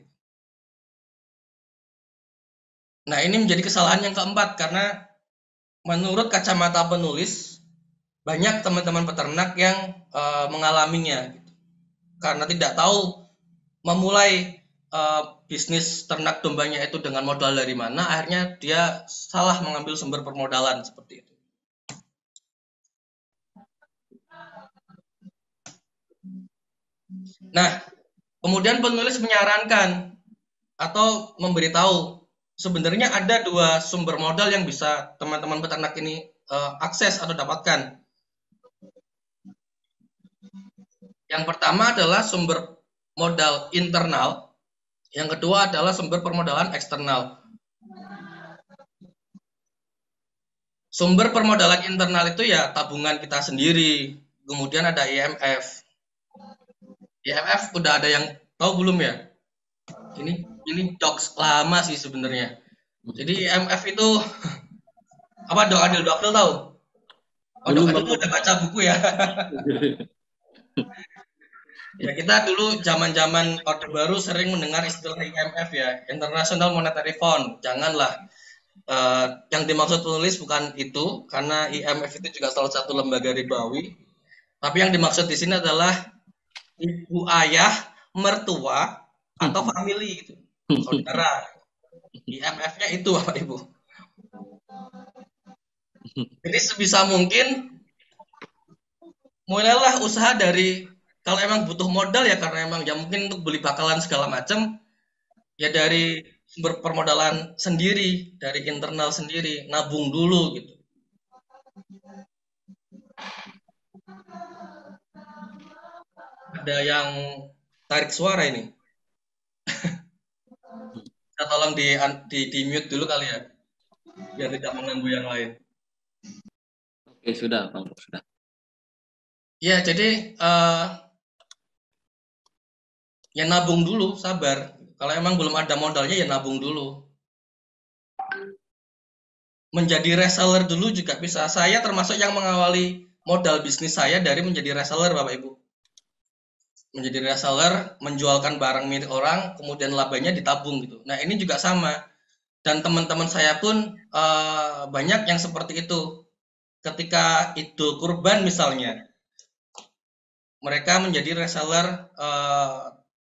Nah, ini menjadi kesalahan yang keempat karena menurut kacamata penulis banyak teman-teman peternak yang mengalaminya gitu. Karena tidak tahu memulai bisnis ternak dombanya itu dengan modal dari mana, akhirnya dia salah mengambil sumber permodalan seperti itu. Nah, kemudian penulis menyarankan atau memberitahu sebenarnya ada dua sumber modal yang bisa teman-teman peternak ini akses atau dapatkan. Yang pertama adalah sumber modal internal, yang kedua adalah sumber permodalan eksternal. Sumber permodalan internal itu ya tabungan kita sendiri, kemudian ada IMF. IMF udah ada yang tahu belum ya? Ini jokes lama sih sebenarnya. Jadi IMF itu apa, Dok Adil? Dok Adil tahu? Oh, Dok Adil udah baca buku ya. Ya, kita dulu zaman-zaman Orde Baru sering mendengar istilah IMF ya, International Monetary Fund. Janganlah. Yang dimaksud penulis bukan itu, karena IMF itu juga salah satu lembaga ribawi. Tapi yang dimaksud di sini adalah ibu ayah, mertua, atau family gitu, saudara. IMF-nya itu Bapak Ibu. Jadi sebisa mungkin mulailah usaha dari, kalau emang butuh modal ya karena emang ya mungkin untuk beli bakalan segala macam, ya dari sumber permodalan sendiri, dari internal sendiri, nabung dulu gitu. Ada yang tarik suara ini. Kita tolong di mute dulu kali ya, biar tidak mengganggu yang lain. Oke, sudah, Bang. Sudah. Ya, jadi ya nabung dulu, sabar. Kalau emang belum ada modalnya ya nabung dulu. Menjadi reseller dulu juga bisa. Saya termasuk yang mengawali modal bisnis saya dari menjadi reseller, Bapak Ibu. Menjadi reseller, menjualkan barang milik orang, kemudian labanya ditabung gitu. Nah, ini juga sama. Dan teman-teman saya pun banyak yang seperti itu. Ketika Idul Kurban misalnya, mereka menjadi reseller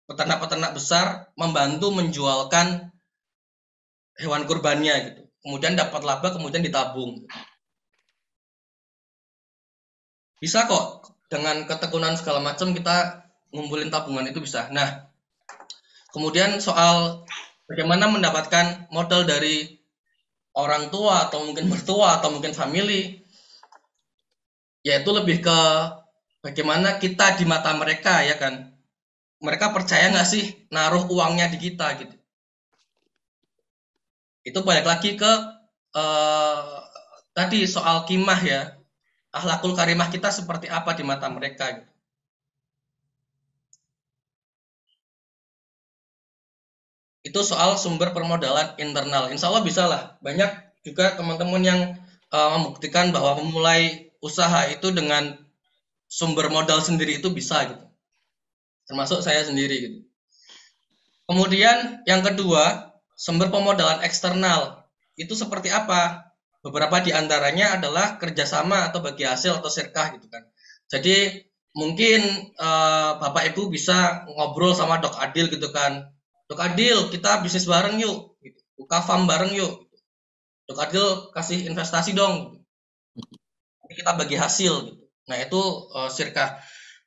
peternak-peternak besar, membantu menjualkan hewan kurbannya gitu. Kemudian dapat laba, kemudian ditabung. Bisa kok dengan ketekunan segala macam kita ngumpulin tabungan itu bisa. Nah, kemudian soal bagaimana mendapatkan modal dari orang tua atau mungkin mertua atau mungkin family, yaitu lebih ke bagaimana kita di mata mereka, ya kan. Mereka percaya nggak sih naruh uangnya di kita gitu. Itu balik lagi ke tadi soal kimah ya, akhlakul karimah kita seperti apa di mata mereka gitu. Itu soal sumber permodalan internal. Insya Allah bisa lah. Banyak juga teman-teman yang membuktikan bahwa memulai usaha itu dengan sumber modal sendiri itu bisa gitu. Termasuk saya sendiri gitu. Kemudian yang kedua, sumber pemodalan eksternal. Itu seperti apa? Beberapa di antaranya adalah kerjasama atau bagi hasil atau sirkah gitu kan. Jadi mungkin Bapak Ibu bisa ngobrol sama Dok Adil gitu kan. Dok Adil, kita bisnis bareng yuk. Buka farm bareng yuk. Dok Adil kasih investasi dong. Kita bagi hasil gitu. Nah, itu sirkah.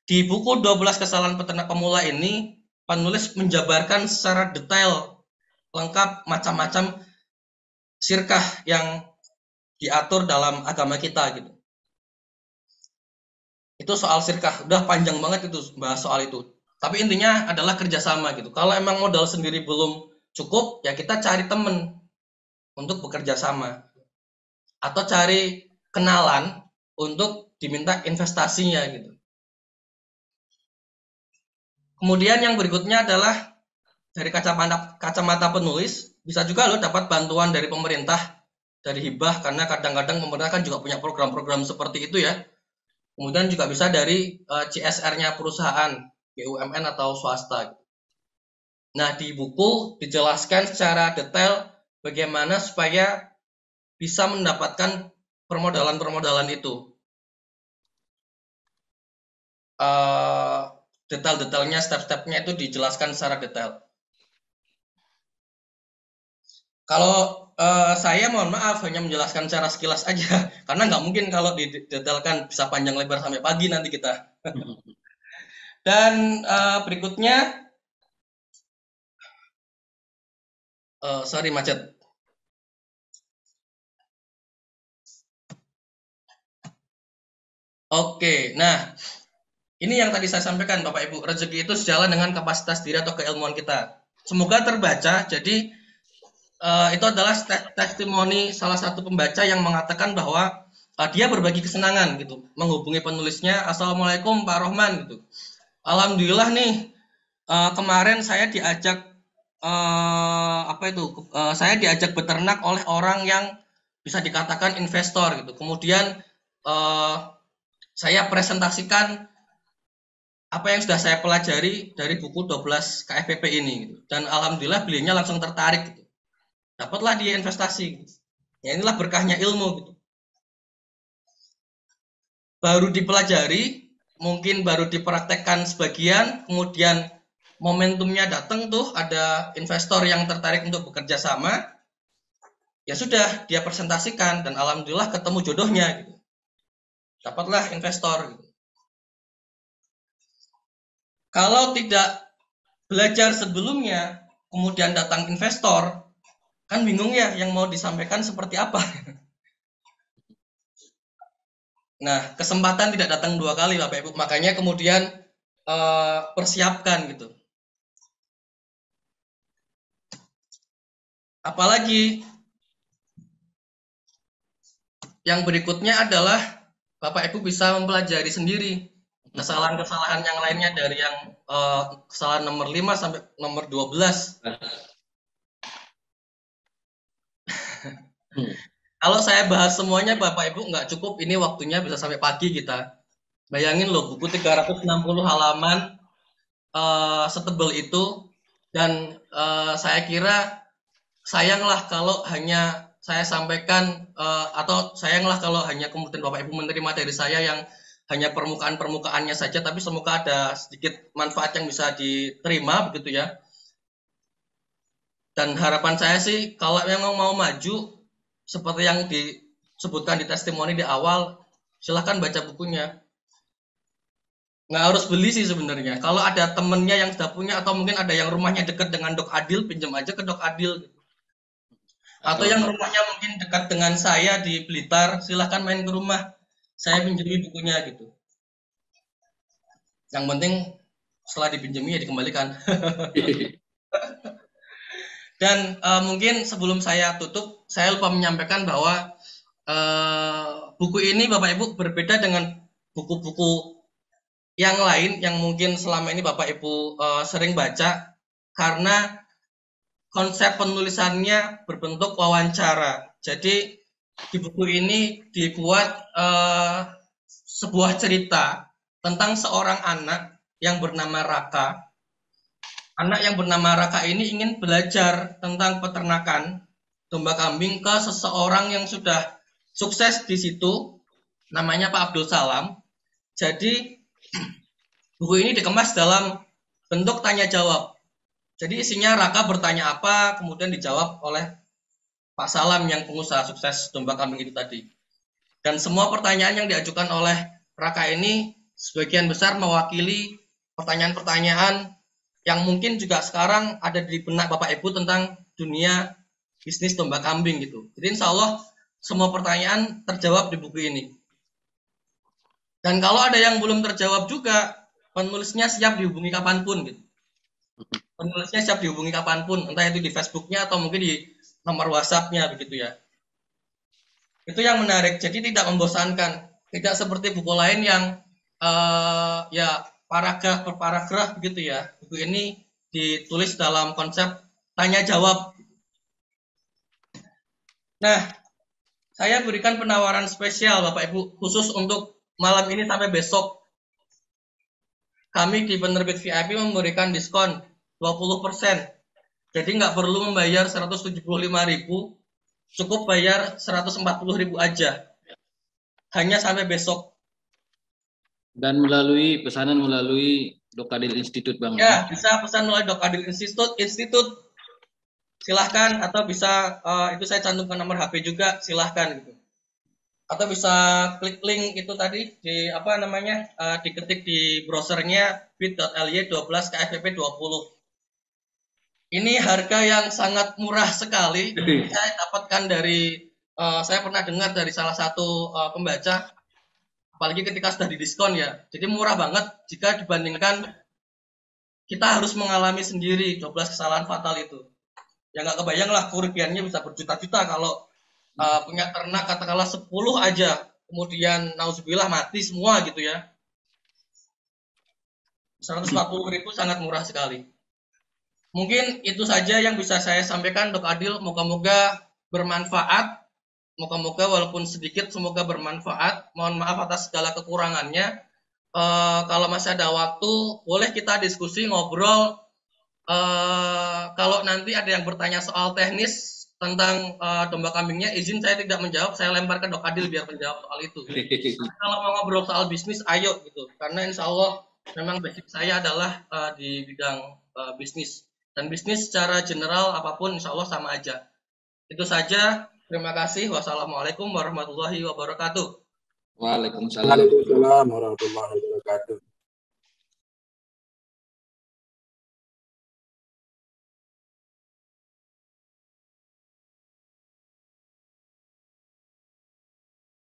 Di buku 12 kesalahan peternak pemula ini, penulis menjabarkan secara detail lengkap macam-macam sirkah yang diatur dalam agama kita gitu. Itu soal sirkah, udah panjang banget itu bahas soal itu. Tapi intinya adalah kerjasama gitu. Kalau emang modal sendiri belum cukup, ya kita cari temen untuk bekerja sama. Atau cari kenalan untuk diminta investasinya gitu. Kemudian yang berikutnya adalah dari kacamata penulis, bisa juga lo dapat bantuan dari pemerintah, dari hibah, karena kadang-kadang pemerintah kan juga punya program-program seperti itu ya. Kemudian juga bisa dari CSR-nya perusahaan, BUMN atau swasta. Nah, di buku dijelaskan secara detail bagaimana supaya bisa mendapatkan permodalan-permodalan itu. Detail-detailnya, step-stepnya itu dijelaskan secara detail. Kalau saya mohon maaf hanya menjelaskan secara sekilas aja, karena nggak mungkin kalau didetailkan bisa panjang lebar sampai pagi nanti kita. Dan berikutnya, sorry macet. Oke, nah ini yang tadi saya sampaikan Bapak Ibu, rezeki itu sejalan dengan kapasitas diri atau keilmuan kita. Semoga terbaca, jadi itu adalah testimoni salah satu pembaca yang mengatakan bahwa dia berbagi kesenangan gitu, menghubungi penulisnya, Assalamualaikum Pak Rohman gitu. Alhamdulillah nih kemarin saya diajak saya diajak beternak oleh orang yang bisa dikatakan investor gitu. Kemudian saya presentasikan apa yang sudah saya pelajari dari buku 12 KFPP ini gitu. Dan alhamdulillah beliaunya langsung tertarik gitu. Dapatlah dia investasi gitu. Ya inilah berkahnya ilmu gitu. Baru dipelajari, mungkin baru dipraktekkan sebagian, kemudian momentumnya datang tuh ada investor yang tertarik untuk bekerja sama. Ya sudah dia presentasikan dan alhamdulillah ketemu jodohnya gitu. Dapatlah investor gitu. Kalau tidak belajar sebelumnya, kemudian datang investor, kan bingung ya yang mau disampaikan seperti apa. Nah, kesempatan tidak datang dua kali Bapak Ibu, makanya kemudian persiapkan gitu. Apalagi yang berikutnya adalah Bapak Ibu bisa mempelajari sendiri kesalahan-kesalahan yang lainnya dari yang kesalahan nomor 5 sampai nomor 12. Kalau saya bahas semuanya Bapak Ibu nggak cukup, ini waktunya bisa sampai pagi kita. Bayangin loh, buku 360 halaman setebal itu, dan saya kira sayanglah kalau hanya saya sampaikan atau sayanglah kalau hanya kemudian Bapak Ibu menerima dari saya yang hanya permukaan-permukaannya saja, tapi semoga ada sedikit manfaat yang bisa diterima begitu ya. Dan harapan saya sih kalau memang mau maju seperti yang disebutkan di testimoni di awal, silahkan baca bukunya. Nggak harus beli sih sebenarnya. Kalau ada temennya yang sudah punya atau mungkin ada yang rumahnya dekat dengan Dok Adil, pinjam aja ke Dok Adil. Atau yang rumahnya mungkin dekat dengan saya di Blitar, silahkan main ke rumah. Saya pinjami bukunya gitu. Yang penting setelah dipinjami ya dikembalikan. Dan mungkin sebelum saya tutup, saya lupa menyampaikan bahwa buku ini Bapak Ibu berbeda dengan buku-buku yang lain yang mungkin selama ini Bapak Ibu sering baca, karena konsep penulisannya berbentuk wawancara. Jadi di buku ini dibuat sebuah cerita tentang seorang anak yang bernama Raka. Anak yang bernama Raka ini ingin belajar tentang peternakan domba kambing ke seseorang yang sudah sukses di situ, namanya Pak Abdul Salam. Jadi buku ini dikemas dalam bentuk tanya jawab. Jadi isinya Raka bertanya apa, kemudian dijawab oleh Pak Salam yang pengusaha sukses domba kambing itu tadi. Dan semua pertanyaan yang diajukan oleh Raka ini sebagian besar mewakili pertanyaan-pertanyaan yang mungkin juga sekarang ada di benak Bapak Ibu tentang dunia bisnis domba kambing gitu. Jadi insya Allah semua pertanyaan terjawab di buku ini. Dan kalau ada yang belum terjawab juga, penulisnya siap dihubungi kapanpun gitu. Penulisnya siap dihubungi kapanpun, entah itu di Facebooknya atau mungkin di nomor WhatsApp-nya begitu ya. Itu yang menarik, jadi tidak membosankan. Tidak seperti buku lain yang ya paragraf per paragraf begitu ya. Buku ini ditulis dalam konsep tanya jawab. Nah, saya berikan penawaran spesial Bapak Ibu khusus untuk malam ini sampai besok. Kami di penerbit VIP memberikan diskon 20%. Jadi nggak perlu membayar 175.000, cukup bayar 140.000 aja. Hanya sampai besok. Dan pesanan melalui Dok Adil Institute, Bang. Ya, bisa pesan melalui Dok Adil Institute. Silahkan, atau bisa itu saya cantumkan nomor HP juga, silahkan gitu. Atau bisa klik link itu tadi di apa namanya, diketik di browsernya bit.ly 12 KFP 20. Ini harga yang sangat murah sekali. Saya dapatkan dari saya pernah dengar dari salah satu pembaca, apalagi ketika sudah didiskon ya. Jadi murah banget jika dibandingkan kita harus mengalami sendiri 12 kesalahan fatal itu. Ya nggak kebayang lah kerugiannya bisa berjuta-juta kalau punya ternak katakanlah 10 aja, kemudian nauzubillah mati semua gitu ya. 140.000 sangat murah sekali. Mungkin itu saja yang bisa saya sampaikan Dok Adil, moga-moga bermanfaat. Moga-moga walaupun sedikit semoga bermanfaat. Mohon maaf atas segala kekurangannya. Kalau masih ada waktu, boleh kita diskusi, ngobrol. Kalau nanti ada yang bertanya soal teknis tentang domba kambingnya, izin saya tidak menjawab, saya lempar ke Dok Adil biar menjawab soal itu. Kalau mau ngobrol soal bisnis, ayo gitu. Karena insya Allah memang basic saya adalah di bidang bisnis. Dan bisnis secara general apapun insya Allah sama aja. Itu saja. Terima kasih. Wassalamualaikum warahmatullahi wabarakatuh. Waalaikumsalam warahmatullahi wabarakatuh.